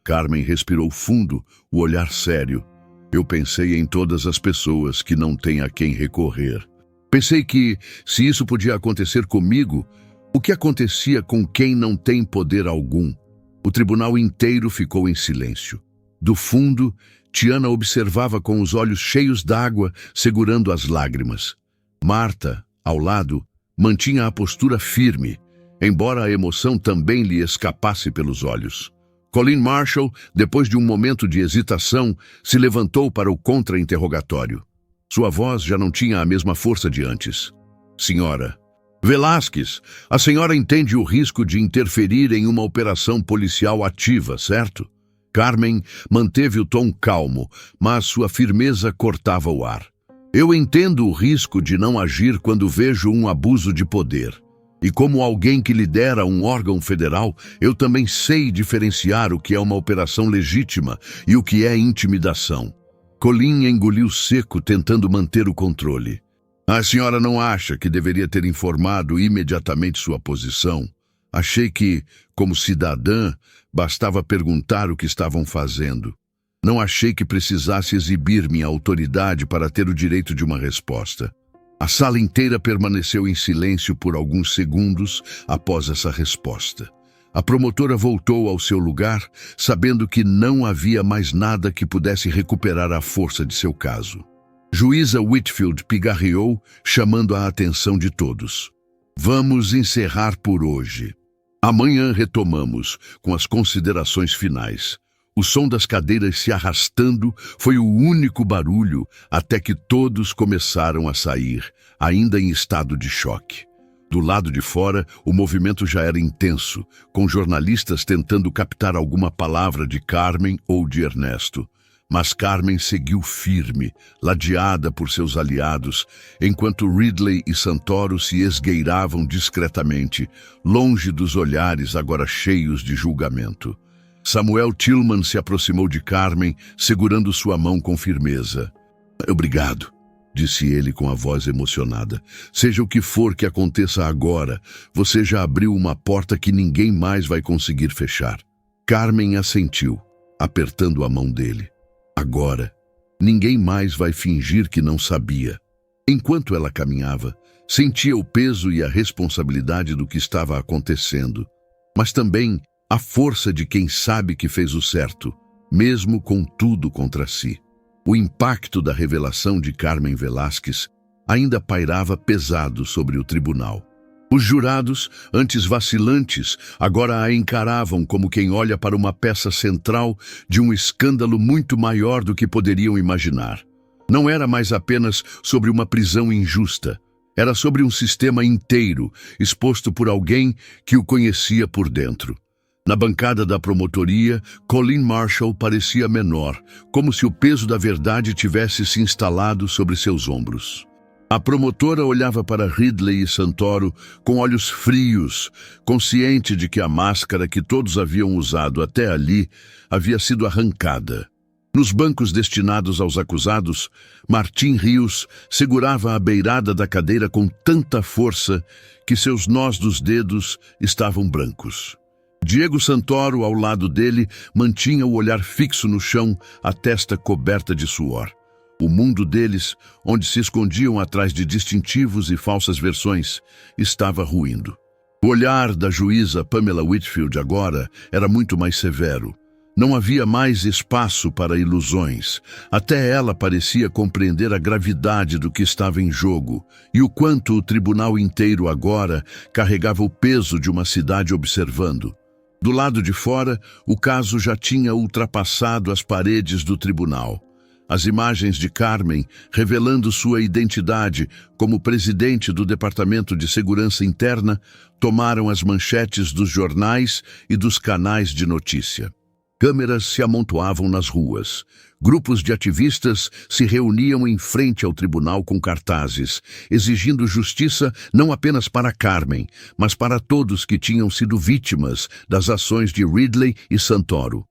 Carmen respirou fundo, o olhar sério. Eu pensei em todas as pessoas que não têm a quem recorrer. Pensei que, se isso podia acontecer comigo, o que acontecia com quem não tem poder algum? O tribunal inteiro ficou em silêncio. Do fundo, Tiana observava com os olhos cheios d'água, segurando as lágrimas. Marta, ao lado, mantinha a postura firme, embora a emoção também lhe escapasse pelos olhos. Colleen Marshall, depois de um momento de hesitação, se levantou para o contra-interrogatório. Sua voz já não tinha a mesma força de antes. Senhora Velásquez, a senhora entende o risco de interferir em uma operação policial ativa, certo? Carmen manteve o tom calmo, mas sua firmeza cortava o ar. Eu entendo o risco de não agir quando vejo um abuso de poder. E como alguém que lidera um órgão federal, eu também sei diferenciar o que é uma operação legítima e o que é intimidação. Colleen engoliu seco, tentando manter o controle. A senhora não acha que deveria ter informado imediatamente sua posição? Achei que, como cidadã, bastava perguntar o que estavam fazendo. Não achei que precisasse exibir minha autoridade para ter o direito de uma resposta. A sala inteira permaneceu em silêncio por alguns segundos após essa resposta. A promotora voltou ao seu lugar, sabendo que não havia mais nada que pudesse recuperar a força de seu caso. Juíza Whitfield pigarreou, chamando a atenção de todos. Vamos encerrar por hoje. Amanhã retomamos, com as considerações finais. O som das cadeiras se arrastando foi o único barulho até que todos começaram a sair, ainda em estado de choque. Do lado de fora, o movimento já era intenso, com jornalistas tentando captar alguma palavra de Carmen ou de Ernesto. Mas Carmen seguiu firme, ladeada por seus aliados, enquanto Ridley e Santoro se esgueiravam discretamente, longe dos olhares agora cheios de julgamento. Samuel Tillman se aproximou de Carmen, segurando sua mão com firmeza. Obrigado, disse ele com a voz emocionada. Seja o que for que aconteça agora, você já abriu uma porta que ninguém mais vai conseguir fechar. Carmen assentiu, apertando a mão dele. Agora, ninguém mais vai fingir que não sabia. Enquanto ela caminhava, sentia o peso e a responsabilidade do que estava acontecendo, mas também a força de quem sabe que fez o certo, mesmo com tudo contra si. O impacto da revelação de Carmen Velásquez ainda pairava pesado sobre o tribunal. Os jurados, antes vacilantes, agora a encaravam como quem olha para uma peça central de um escândalo muito maior do que poderiam imaginar. Não era mais apenas sobre uma prisão injusta, era sobre um sistema inteiro, exposto por alguém que o conhecia por dentro. Na bancada da promotoria, Colleen Marshall parecia menor, como se o peso da verdade tivesse se instalado sobre seus ombros. A promotora olhava para Ridley e Santoro com olhos frios, consciente de que a máscara que todos haviam usado até ali havia sido arrancada. Nos bancos destinados aos acusados, Martim Rios segurava a beirada da cadeira com tanta força que seus nós dos dedos estavam brancos. Diego Santoro, ao lado dele, mantinha o olhar fixo no chão, a testa coberta de suor. O mundo deles, onde se escondiam atrás de distintivos e falsas versões, estava ruindo. O olhar da juíza Pamela Whitfield agora era muito mais severo. Não havia mais espaço para ilusões. Até ela parecia compreender a gravidade do que estava em jogo e o quanto o tribunal inteiro agora carregava o peso de uma cidade observando. Do lado de fora, o caso já tinha ultrapassado as paredes do tribunal. As imagens de Carmen, revelando sua identidade como presidente do Departamento de Segurança Interna, tomaram as manchetes dos jornais e dos canais de notícia. Câmeras se amontoavam nas ruas. Grupos de ativistas se reuniam em frente ao tribunal com cartazes, exigindo justiça não apenas para Carmen, mas para todos que tinham sido vítimas das ações de Ridley e Santoro.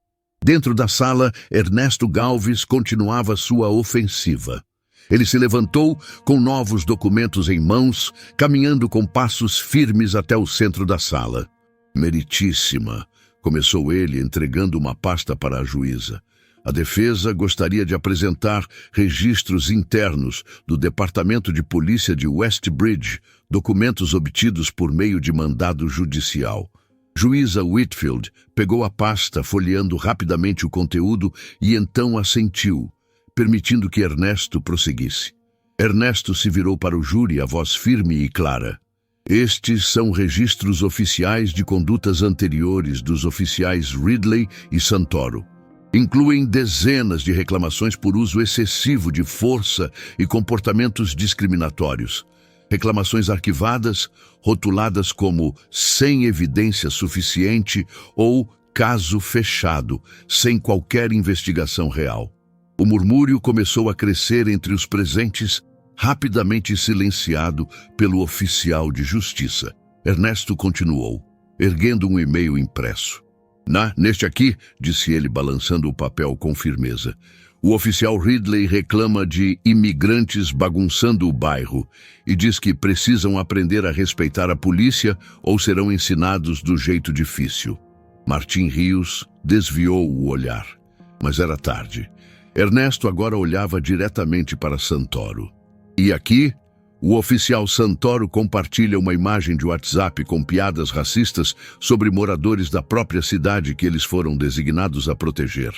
Dentro da sala, Ernesto Galvez continuava sua ofensiva. Ele se levantou com novos documentos em mãos, caminhando com passos firmes até o centro da sala. Meritíssima, começou ele, entregando uma pasta para a juíza. A defesa gostaria de apresentar registros internos do Departamento de Polícia de Westbridge, documentos obtidos por meio de mandado judicial. Juíza Whitfield pegou a pasta, folheando rapidamente o conteúdo, e então assentiu, permitindo que Ernesto prosseguisse. Ernesto se virou para o júri, a voz firme e clara. Estes são registros oficiais de condutas anteriores dos oficiais Ridley e Santoro. Incluem dezenas de reclamações por uso excessivo de força e comportamentos discriminatórios. Reclamações arquivadas, rotuladas como sem evidência suficiente ou caso fechado, sem qualquer investigação real. O murmúrio começou a crescer entre os presentes, rapidamente silenciado pelo oficial de justiça. Ernesto continuou, erguendo um e-mail impresso. Neste aqui, disse ele, balançando o papel com firmeza, o oficial Ridley reclama de imigrantes bagunçando o bairro e diz que precisam aprender a respeitar a polícia ou serão ensinados do jeito difícil. Martim Rios desviou o olhar, mas era tarde. Ernesto agora olhava diretamente para Santoro. E aqui, o oficial Santoro compartilha uma imagem de WhatsApp com piadas racistas sobre moradores da própria cidade que eles foram designados a proteger.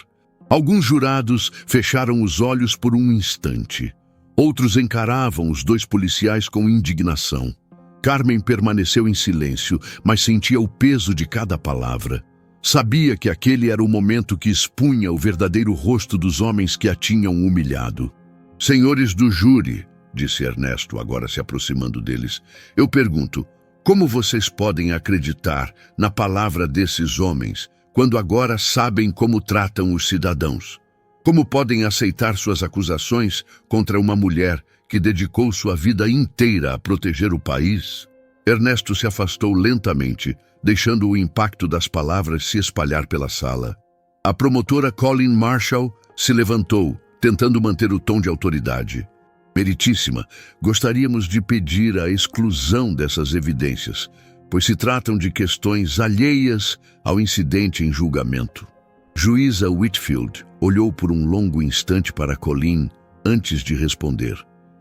Alguns jurados fecharam os olhos por um instante. Outros encaravam os dois policiais com indignação. Carmen permaneceu em silêncio, mas sentia o peso de cada palavra. Sabia que aquele era o momento que expunha o verdadeiro rosto dos homens que a tinham humilhado. Senhores do júri, disse Ernesto, agora se aproximando deles, eu pergunto, como vocês podem acreditar na palavra desses homens, quando agora sabem como tratam os cidadãos? Como podem aceitar suas acusações contra uma mulher que dedicou sua vida inteira a proteger o país? Ernesto se afastou lentamente, deixando o impacto das palavras se espalhar pela sala. A promotora Colleen Marshall se levantou, tentando manter o tom de autoridade. Meritíssima, gostaríamos de pedir a exclusão dessas evidências, pois se tratam de questões alheias ao incidente em julgamento. Juíza Whitfield olhou por um longo instante para Colleen antes de responder.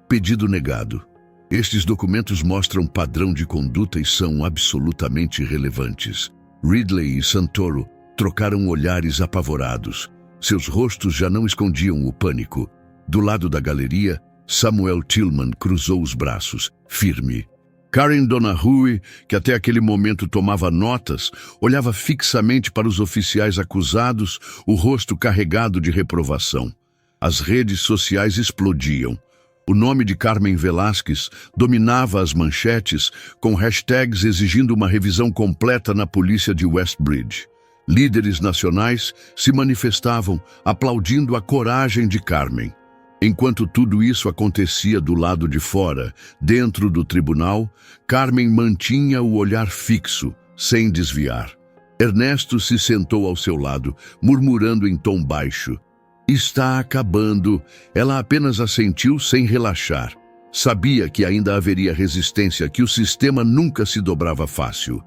Pedido negado. Estes documentos mostram padrão de conduta e são absolutamente relevantes. Ridley e Santoro trocaram olhares apavorados. Seus rostos já não escondiam o pânico. Do lado da galeria, Samuel Tillman cruzou os braços, firme. Karen Donahue, que até aquele momento tomava notas, olhava fixamente para os oficiais acusados, o rosto carregado de reprovação. As redes sociais explodiam. O nome de Carmen Velasquez dominava as manchetes, com hashtags exigindo uma revisão completa na polícia de Westbridge. Líderes nacionais se manifestavam, aplaudindo a coragem de Carmen. Enquanto tudo isso acontecia do lado de fora, dentro do tribunal, Carmen mantinha o olhar fixo, sem desviar. Ernesto se sentou ao seu lado, murmurando em tom baixo. Está acabando. Ela apenas assentiu sem relaxar. Sabia que ainda haveria resistência, que o sistema nunca se dobrava fácil.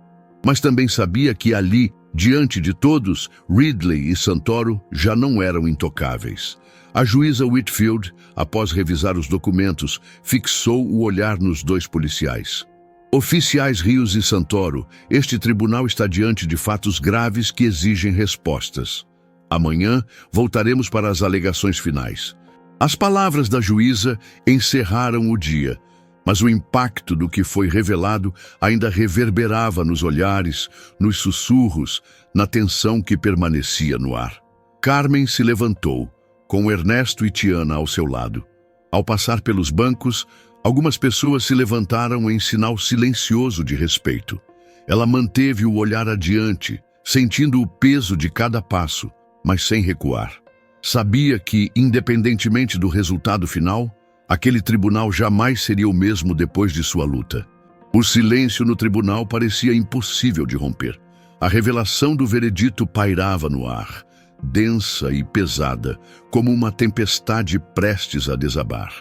Mas também sabia que ali, diante de todos, Ridley e Santoro já não eram intocáveis. A juíza Whitfield, após revisar os documentos, fixou o olhar nos dois policiais. Oficiais Rios e Santoro, este tribunal está diante de fatos graves que exigem respostas. Amanhã voltaremos para as alegações finais. As palavras da juíza encerraram o dia, mas o impacto do que foi revelado ainda reverberava nos olhares, nos sussurros, na tensão que permanecia no ar. Carmen se levantou, com Ernesto e Tiana ao seu lado. Ao passar pelos bancos, algumas pessoas se levantaram em sinal silencioso de respeito. Ela manteve o olhar adiante, sentindo o peso de cada passo, mas sem recuar. Sabia que, independentemente do resultado final, aquele tribunal jamais seria o mesmo depois de sua luta. O silêncio no tribunal parecia impossível de romper. A revelação do veredito pairava no ar, densa e pesada, como uma tempestade prestes a desabar.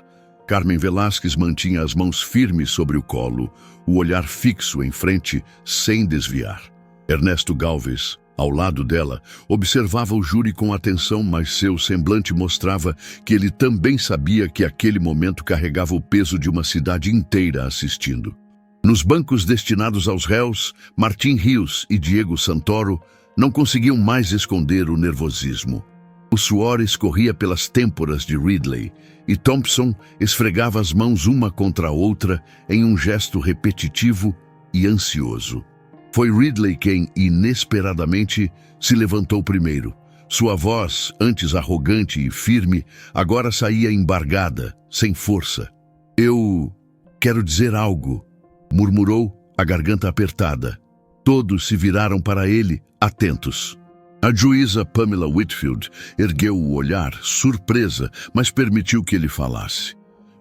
Carmen Velasquez mantinha as mãos firmes sobre o colo, o olhar fixo em frente, sem desviar. Ernesto Galvez, ao lado dela, observava o júri com atenção, mas seu semblante mostrava que ele também sabia que aquele momento carregava o peso de uma cidade inteira assistindo. Nos bancos destinados aos réus, Martin Rios e Diego Santoro não conseguiam mais esconder o nervosismo. O suor escorria pelas têmporas de Ridley e Thompson esfregava as mãos uma contra a outra em um gesto repetitivo e ansioso. Foi Ridley quem, inesperadamente, se levantou primeiro. Sua voz, antes arrogante e firme, agora saía embargada, sem força. "Eu quero dizer algo", murmurou, a garganta apertada. Todos se viraram para ele, atentos. A juíza Pamela Whitfield ergueu o olhar, surpresa, mas permitiu que ele falasse.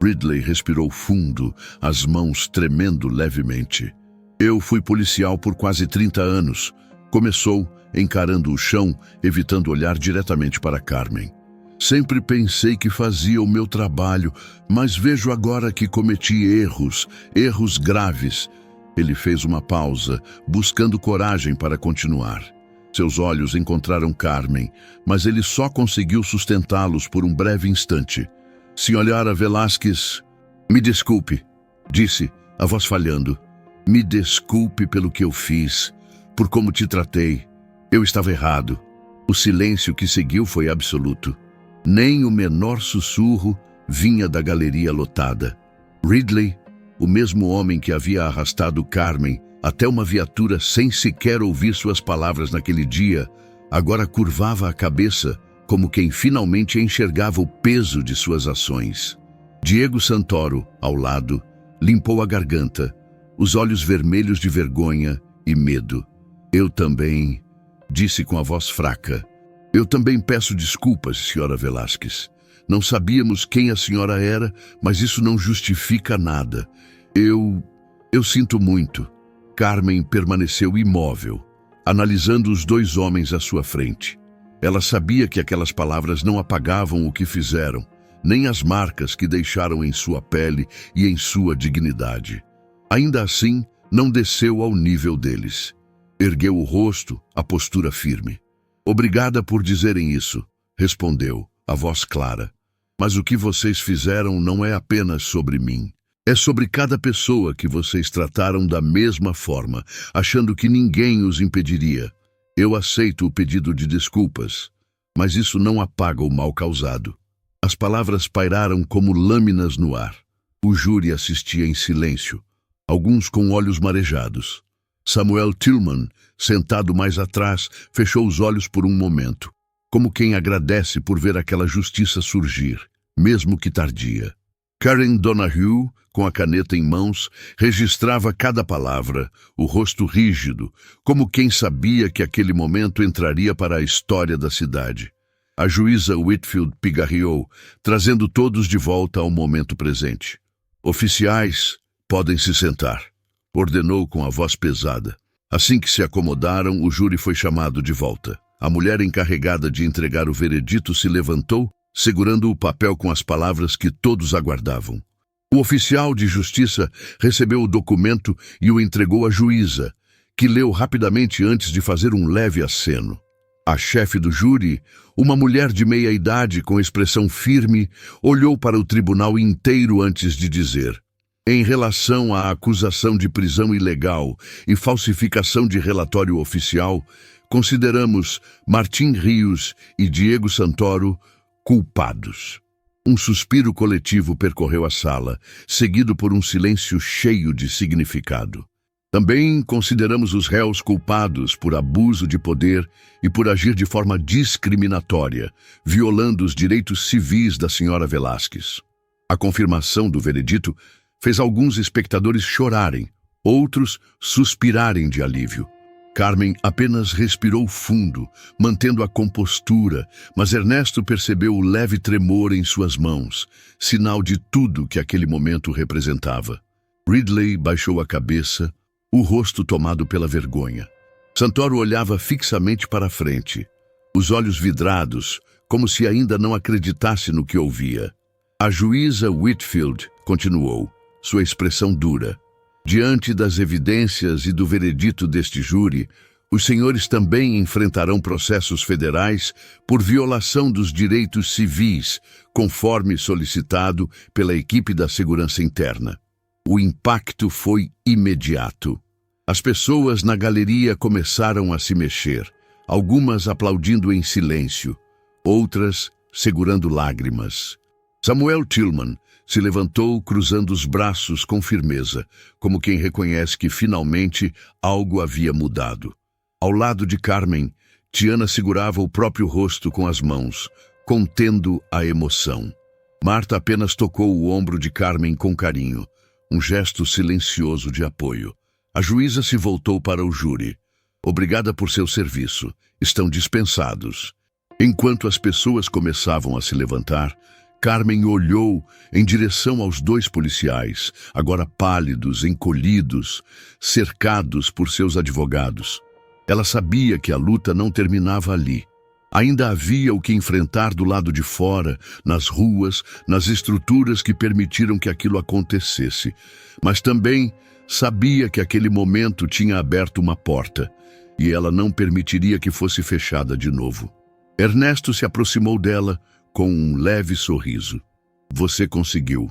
Ridley respirou fundo, as mãos tremendo levemente. "Eu fui policial por quase 30 anos", começou, encarando o chão, evitando olhar diretamente para Carmen. "Sempre pensei que fazia o meu trabalho, mas vejo agora que cometi erros graves." Ele fez uma pausa, buscando coragem para continuar. Seus olhos encontraram Carmen, mas ele só conseguiu sustentá-los por um breve instante. "Senhora Velásquez, me desculpe", disse, a voz falhando. "Me desculpe pelo que eu fiz, por como te tratei. Eu estava errado." O silêncio que seguiu foi absoluto. Nem o menor sussurro vinha da galeria lotada. Ridley, o mesmo homem que havia arrastado Carmen até uma viatura sem sequer ouvir suas palavras naquele dia, agora curvava a cabeça como quem finalmente enxergava o peso de suas ações. Diego Santoro, ao lado, limpou a garganta, os olhos vermelhos de vergonha e medo. "Eu também", disse com a voz fraca. "Eu também peço desculpas, senhora Velásquez. Não sabíamos quem a senhora era, mas isso não justifica nada. Eu sinto muito." Carmen permaneceu imóvel, analisando os dois homens à sua frente. Ela sabia que aquelas palavras não apagavam o que fizeram, nem as marcas que deixaram em sua pele e em sua dignidade. Ainda assim, não desceu ao nível deles. Ergueu o rosto, a postura firme. "Obrigada por dizerem isso", respondeu, a voz clara. "Mas o que vocês fizeram não é apenas sobre mim. É sobre cada pessoa que vocês trataram da mesma forma, achando que ninguém os impediria. Eu aceito o pedido de desculpas, mas isso não apaga o mal causado." As palavras pairaram como lâminas no ar. O júri assistia em silêncio, alguns com olhos marejados. Samuel Tillman, sentado mais atrás, fechou os olhos por um momento, como quem agradece por ver aquela justiça surgir, mesmo que tardia. Karen Donahue, com a caneta em mãos, registrava cada palavra, o rosto rígido, como quem sabia que aquele momento entraria para a história da cidade. A juíza Whitfield pigarreou, trazendo todos de volta ao momento presente. "Oficiais, podem se sentar", ordenou com a voz pesada. Assim que se acomodaram, o júri foi chamado de volta. A mulher encarregada de entregar o veredito se levantou, segurando o papel com as palavras que todos aguardavam. O oficial de justiça recebeu o documento e o entregou à juíza, que leu rapidamente antes de fazer um leve aceno. A chefe do júri, uma mulher de meia idade com expressão firme, olhou para o tribunal inteiro antes de dizer: "Em relação à acusação de prisão ilegal e falsificação de relatório oficial, consideramos Martin Rios e Diego Santoro culpados." Um suspiro coletivo percorreu a sala, seguido por um silêncio cheio de significado. "Também consideramos os réus culpados por abuso de poder e por agir de forma discriminatória, violando os direitos civis da senhora Velásquez." A confirmação do veredito fez alguns espectadores chorarem, outros suspirarem de alívio. Carmen apenas respirou fundo, mantendo a compostura, mas Ernesto percebeu o leve tremor em suas mãos, sinal de tudo que aquele momento representava. Ridley baixou a cabeça, o rosto tomado pela vergonha. Santoro olhava fixamente para a frente, os olhos vidrados, como se ainda não acreditasse no que ouvia. A juíza Whitfield continuou, sua expressão dura. "Diante das evidências e do veredito deste júri, Os senhores também enfrentarão processos federais por violação dos direitos civis, conforme solicitado pela equipe da Segurança Interna. O impacto foi imediato. As pessoas na galeria começaram a se mexer, algumas aplaudindo em silêncio, outras segurando lágrimas. Samuel Tillman se levantou cruzando os braços com firmeza, como quem reconhece que finalmente algo havia mudado. Ao lado de Carmen, Tiana segurava o próprio rosto com as mãos, contendo a emoção. Marta apenas tocou o ombro de Carmen com carinho, um gesto silencioso de apoio. A juíza se voltou para o júri. Obrigada por seu serviço. Estão dispensados. Enquanto as pessoas começavam a se levantar, Carmen olhou em direção aos dois policiais, agora pálidos, encolhidos, cercados por seus advogados. Ela sabia que a luta não terminava ali. Ainda havia o que enfrentar do lado de fora, nas ruas, nas estruturas que permitiram que aquilo acontecesse. Mas também sabia que aquele momento tinha aberto uma porta, e ela não permitiria que fosse fechada de novo. Ernesto se aproximou dela com um leve sorriso. Você conseguiu.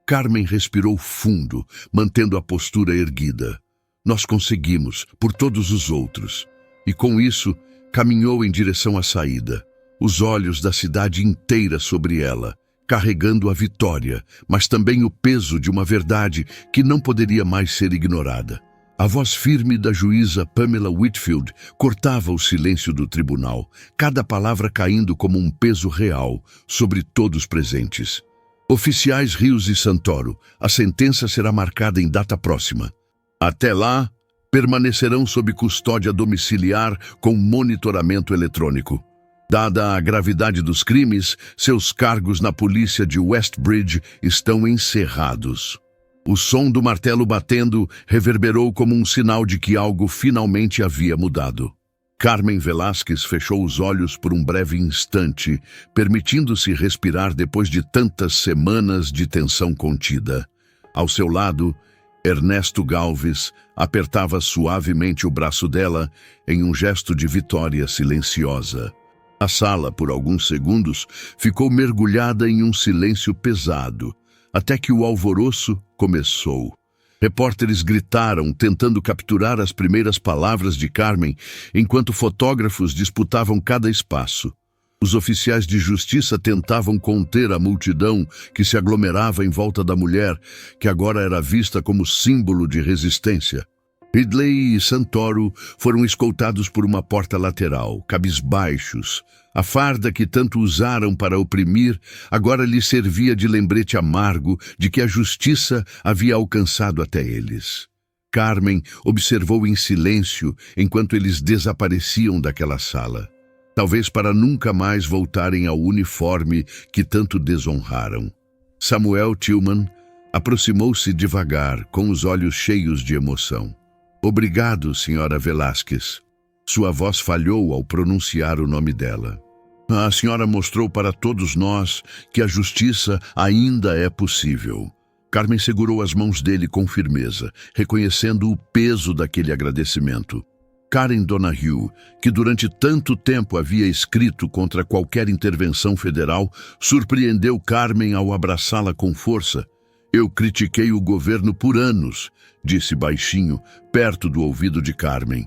Carmen respirou fundo, mantendo a postura erguida. Nós conseguimos, por todos os outros. E com isso, caminhou em direção à saída. Os olhos da cidade inteira sobre ela, carregando a vitória, mas também o peso de uma verdade que não poderia mais ser ignorada. A voz firme da juíza Pamela Whitfield cortava o silêncio do tribunal, cada palavra caindo como um peso real sobre todos presentes. Oficiais Rios e Santoro, a sentença será marcada em data próxima. Até lá, permanecerão sob custódia domiciliar com monitoramento eletrônico. Dada a gravidade dos crimes, seus cargos na polícia de Westbridge estão encerrados. O som do martelo batendo reverberou como um sinal de que algo finalmente havia mudado. Carmen Velásquez fechou os olhos por um breve instante, permitindo-se respirar depois de tantas semanas de tensão contida. Ao seu lado, Ernesto Galvez apertava suavemente o braço dela em um gesto de vitória silenciosa. A sala, por alguns segundos, ficou mergulhada em um silêncio pesado, até que o alvoroço começou. Repórteres gritaram, tentando capturar as primeiras palavras de Carmen, enquanto fotógrafos disputavam cada espaço. Os oficiais de justiça tentavam conter a multidão que se aglomerava em volta da mulher, que agora era vista como símbolo de resistência. Ridley e Santoro foram escoltados por uma porta lateral, cabisbaixos. A farda que tanto usaram para oprimir agora lhes servia de lembrete amargo de que a justiça havia alcançado até eles. Carmen observou em silêncio enquanto eles desapareciam daquela sala, talvez para nunca mais voltarem ao uniforme que tanto desonraram. Samuel Tillman aproximou-se devagar, com os olhos cheios de emoção. Obrigado, senhora Velásquez. Sua voz falhou ao pronunciar o nome dela. A senhora mostrou para todos nós que a justiça ainda é possível. Carmen segurou as mãos dele com firmeza, reconhecendo o peso daquele agradecimento. Karen Donahue, que durante tanto tempo havia escrito contra qualquer intervenção federal, surpreendeu Carmen ao abraçá-la com força. Eu critiquei o governo por anos, disse baixinho, perto do ouvido de Carmen.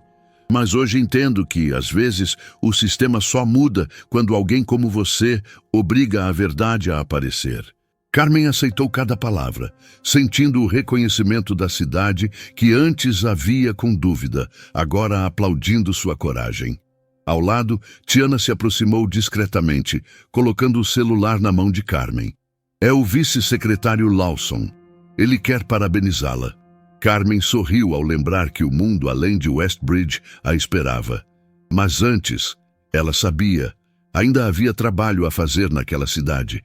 Mas hoje entendo que, às vezes, o sistema só muda quando alguém como você obriga a verdade a aparecer. Carmen aceitou cada palavra, sentindo o reconhecimento da cidade que antes havia com dúvida, agora aplaudindo sua coragem. Ao lado, Tiana se aproximou discretamente, colocando o celular na mão de Carmen. É o vice-secretário Lawson. Ele quer parabenizá-la. Carmen sorriu ao lembrar que o mundo além de Westbridge a esperava. Mas antes, ela sabia, ainda havia trabalho a fazer naquela cidade.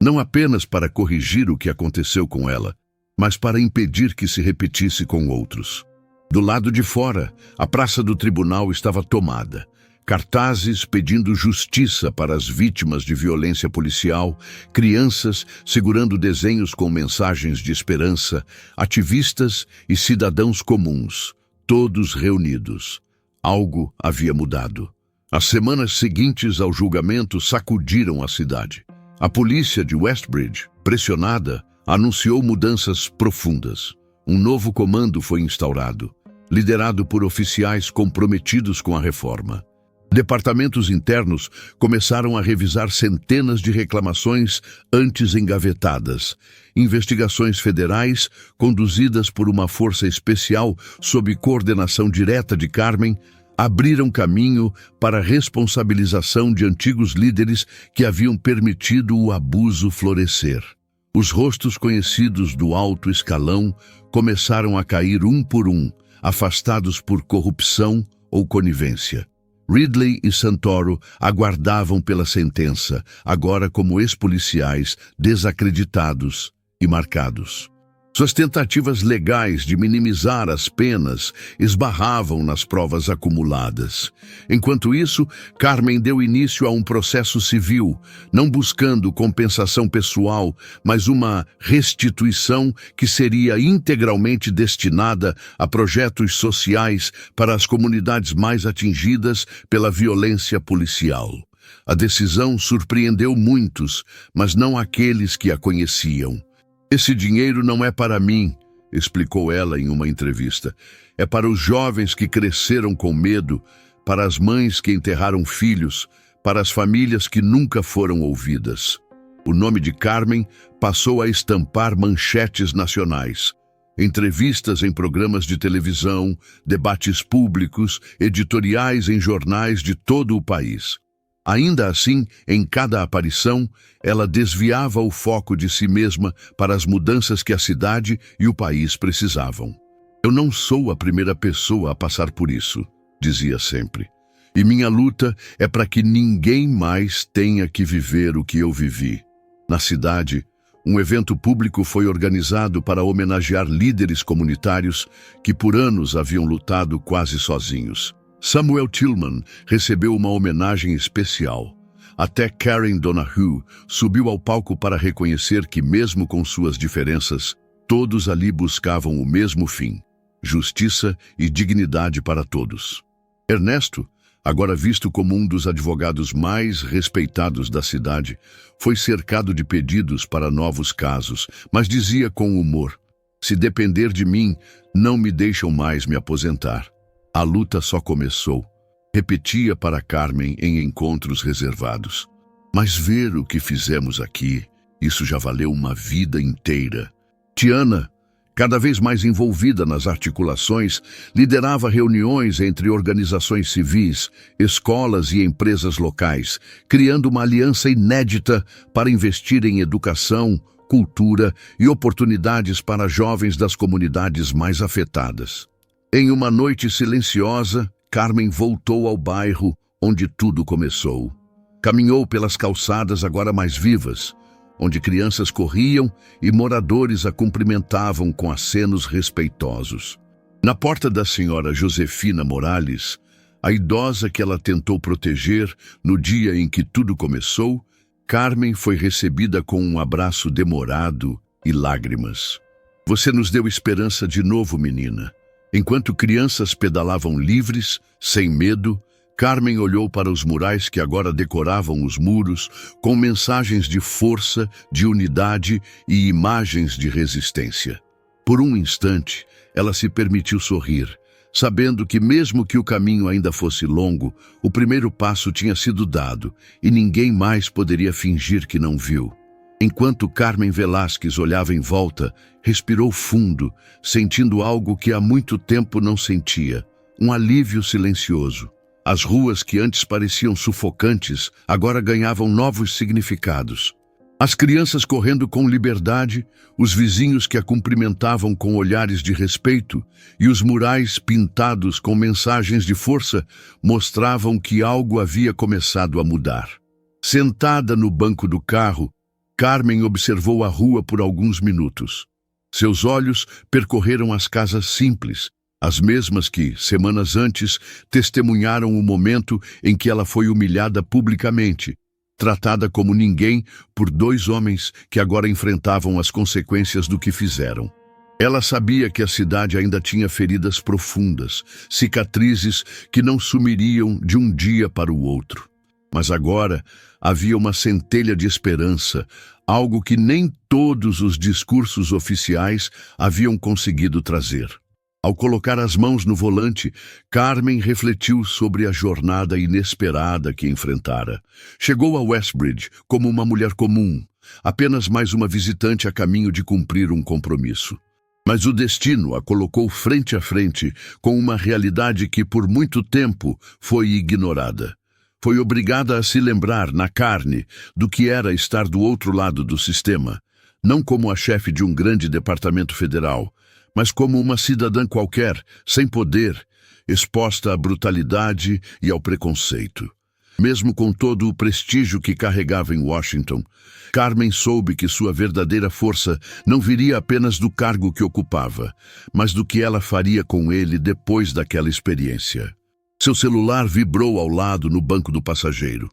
Não apenas para corrigir o que aconteceu com ela, mas para impedir que se repetisse com outros. Do lado de fora, a praça do tribunal estava tomada. Cartazes pedindo justiça para as vítimas de violência policial, crianças segurando desenhos com mensagens de esperança, ativistas e cidadãos comuns, todos reunidos. Algo havia mudado. As semanas seguintes ao julgamento sacudiram a cidade. A polícia de Westbridge, pressionada, anunciou mudanças profundas. Um novo comando foi instaurado, liderado por oficiais comprometidos com a reforma. Departamentos internos começaram a revisar centenas de reclamações antes engavetadas. Investigações federais, conduzidas por uma força especial sob coordenação direta de Carmen, abriram caminho para a responsabilização de antigos líderes que haviam permitido o abuso florescer. Os rostos conhecidos do alto escalão começaram a cair um por um, afastados por corrupção ou conivência. Ridley e Santoro aguardavam pela sentença, agora como ex-policiais desacreditados e marcados. Suas tentativas legais de minimizar as penas esbarravam nas provas acumuladas. Enquanto isso, Carmen deu início a um processo civil, não buscando compensação pessoal, mas uma restituição que seria integralmente destinada a projetos sociais para as comunidades mais atingidas pela violência policial. A decisão surpreendeu muitos, mas não aqueles que a conheciam. "Esse dinheiro não é para mim", explicou ela em uma entrevista. "É para os jovens que cresceram com medo, para as mães que enterraram filhos, para as famílias que nunca foram ouvidas." O nome de Carmen passou a estampar manchetes nacionais. Entrevistas em programas de televisão, debates públicos, editoriais em jornais de todo o país. Ainda assim, em cada aparição, ela desviava o foco de si mesma para as mudanças que a cidade e o país precisavam. "Eu não sou a primeira pessoa a passar por isso", dizia sempre. "E minha luta é para que ninguém mais tenha que viver o que eu vivi." Na cidade, um evento público foi organizado para homenagear líderes comunitários que por anos haviam lutado quase sozinhos. Samuel Tillman recebeu uma homenagem especial. Até Karen Donahue subiu ao palco para reconhecer que, mesmo com suas diferenças, todos ali buscavam o mesmo fim: justiça e dignidade para todos. Ernesto, agora visto como um dos advogados mais respeitados da cidade, foi cercado de pedidos para novos casos, mas dizia com humor: "Se depender de mim, não me deixam mais me aposentar." A luta só começou, repetia para Carmen em encontros reservados. "Mas ver o que fizemos aqui, isso já valeu uma vida inteira." Tiana, cada vez mais envolvida nas articulações, liderava reuniões entre organizações civis, escolas e empresas locais, criando uma aliança inédita para investir em educação, cultura e oportunidades para jovens das comunidades mais afetadas. Em uma noite silenciosa, Carmen voltou ao bairro onde tudo começou. Caminhou pelas calçadas agora mais vivas, onde crianças corriam e moradores a cumprimentavam com acenos respeitosos. Na porta da senhora Josefina Morales, a idosa que ela tentou proteger no dia em que tudo começou, Carmen foi recebida com um abraço demorado e lágrimas. "Você nos deu esperança de novo, menina." Enquanto crianças pedalavam livres, sem medo, Carmen olhou para os murais que agora decoravam os muros, com mensagens de força, de unidade e imagens de resistência. Por um instante, ela se permitiu sorrir, sabendo que mesmo que o caminho ainda fosse longo, o primeiro passo tinha sido dado e ninguém mais poderia fingir que não viu. Enquanto Carmen Velásquez olhava em volta, respirou fundo, sentindo algo que há muito tempo não sentia, um alívio silencioso. As ruas que antes pareciam sufocantes, agora ganhavam novos significados. As crianças correndo com liberdade, os vizinhos que a cumprimentavam com olhares de respeito e os murais pintados com mensagens de força mostravam que algo havia começado a mudar. Sentada no banco do carro, Carmen observou a rua por alguns minutos. Seus olhos percorreram as casas simples, as mesmas que, semanas antes, testemunharam o momento em que ela foi humilhada publicamente, tratada como ninguém por dois homens que agora enfrentavam as consequências do que fizeram. Ela sabia que a cidade ainda tinha feridas profundas, cicatrizes que não sumiriam de um dia para o outro. Mas agora havia uma centelha de esperança, algo que nem todos os discursos oficiais haviam conseguido trazer. Ao colocar as mãos no volante, Carmen refletiu sobre a jornada inesperada que enfrentara. Chegou a Westbridge como uma mulher comum, apenas mais uma visitante a caminho de cumprir um compromisso. Mas o destino a colocou frente a frente com uma realidade que por muito tempo foi ignorada. Foi obrigada a se lembrar, na carne, do que era estar do outro lado do sistema, não como a chefe de um grande departamento federal, mas como uma cidadã qualquer, sem poder, exposta à brutalidade e ao preconceito. Mesmo com todo o prestígio que carregava em Washington, Carmen soube que sua verdadeira força não viria apenas do cargo que ocupava, mas do que ela faria com ele depois daquela experiência. Seu celular vibrou ao lado no banco do passageiro.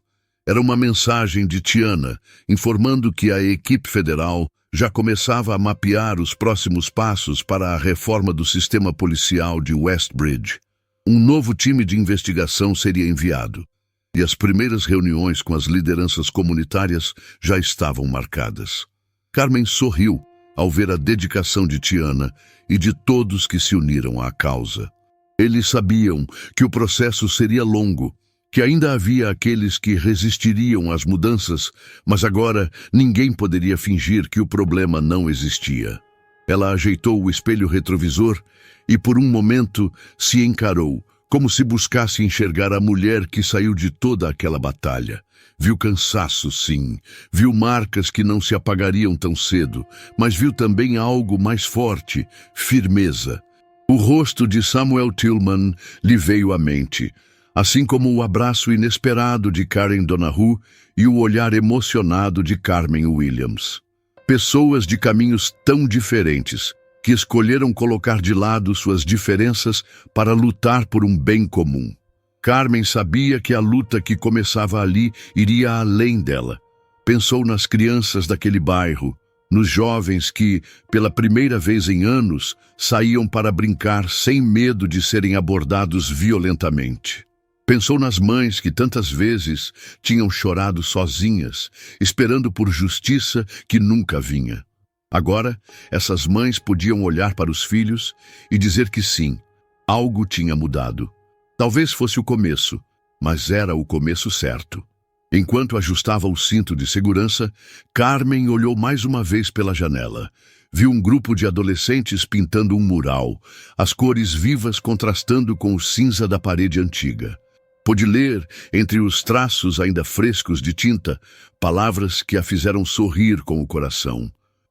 Era uma mensagem de Tiana, informando que a equipe federal já começava a mapear os próximos passos para a reforma do sistema policial de Westbridge. Um novo time de investigação seria enviado, e as primeiras reuniões com as lideranças comunitárias já estavam marcadas. Carmen sorriu ao ver a dedicação de Tiana e de todos que se uniram à causa. Eles sabiam que o processo seria longo, que ainda havia aqueles que resistiriam às mudanças, mas agora ninguém poderia fingir que o problema não existia. Ela ajeitou o espelho retrovisor e por um momento se encarou, como se buscasse enxergar a mulher que saiu de toda aquela batalha. Viu cansaço, sim, viu marcas que não se apagariam tão cedo, mas viu também algo mais forte, firmeza. O rosto de Samuel Tillman lhe veio à mente, assim como o abraço inesperado de Karen Donahue e o olhar emocionado de Carmen Williams. Pessoas de caminhos tão diferentes, que escolheram colocar de lado suas diferenças para lutar por um bem comum. Carmen sabia que a luta que começava ali iria além dela. Pensou nas crianças daquele bairro, nos jovens que, pela primeira vez em anos, saíam para brincar sem medo de serem abordados violentamente. Pensou nas mães que tantas vezes tinham chorado sozinhas, esperando por justiça que nunca vinha. Agora, essas mães podiam olhar para os filhos e dizer que sim, algo tinha mudado. Talvez fosse o começo, mas era o começo certo. Enquanto ajustava o cinto de segurança, Carmen olhou mais uma vez pela janela. Viu um grupo de adolescentes pintando um mural, as cores vivas contrastando com o cinza da parede antiga. Pôde ler, entre os traços ainda frescos de tinta, palavras que a fizeram sorrir com o coração.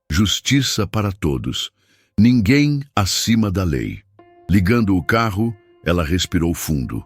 Justiça para todos. Ninguém acima da lei. Ligando o carro, ela respirou fundo.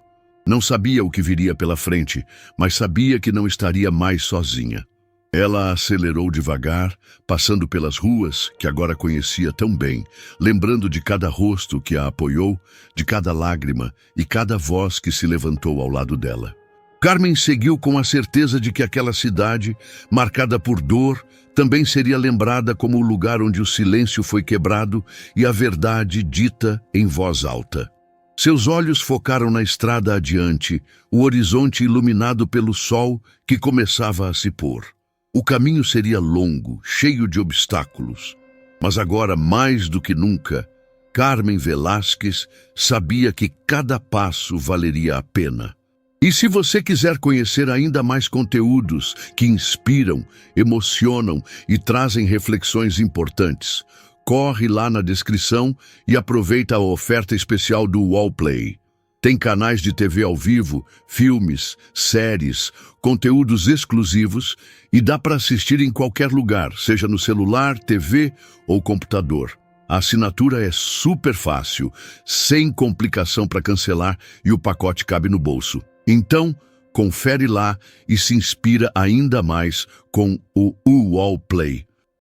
Não sabia o que viria pela frente, mas sabia que não estaria mais sozinha. Ela acelerou devagar, passando pelas ruas que agora conhecia tão bem, lembrando de cada rosto que a apoiou, de cada lágrima e cada voz que se levantou ao lado dela. Carmen seguiu com a certeza de que aquela cidade, marcada por dor, também seria lembrada como o lugar onde o silêncio foi quebrado e a verdade dita em voz alta. Seus olhos focaram na estrada adiante, o horizonte iluminado pelo sol que começava a se pôr. O caminho seria longo, cheio de obstáculos, mas agora, mais do que nunca, Carmen Velásquez sabia que cada passo valeria a pena. E se você quiser conhecer ainda mais conteúdos que inspiram, emocionam e trazem reflexões importantes, corre lá na descrição e aproveita a oferta especial do Wallplay. Tem canais de TV ao vivo, filmes, séries, conteúdos exclusivos e dá para assistir em qualquer lugar, seja no celular, TV ou computador. A assinatura é super fácil, sem complicação para cancelar e o pacote cabe no bolso. Então, confere lá e se inspira ainda mais com o Wallplay.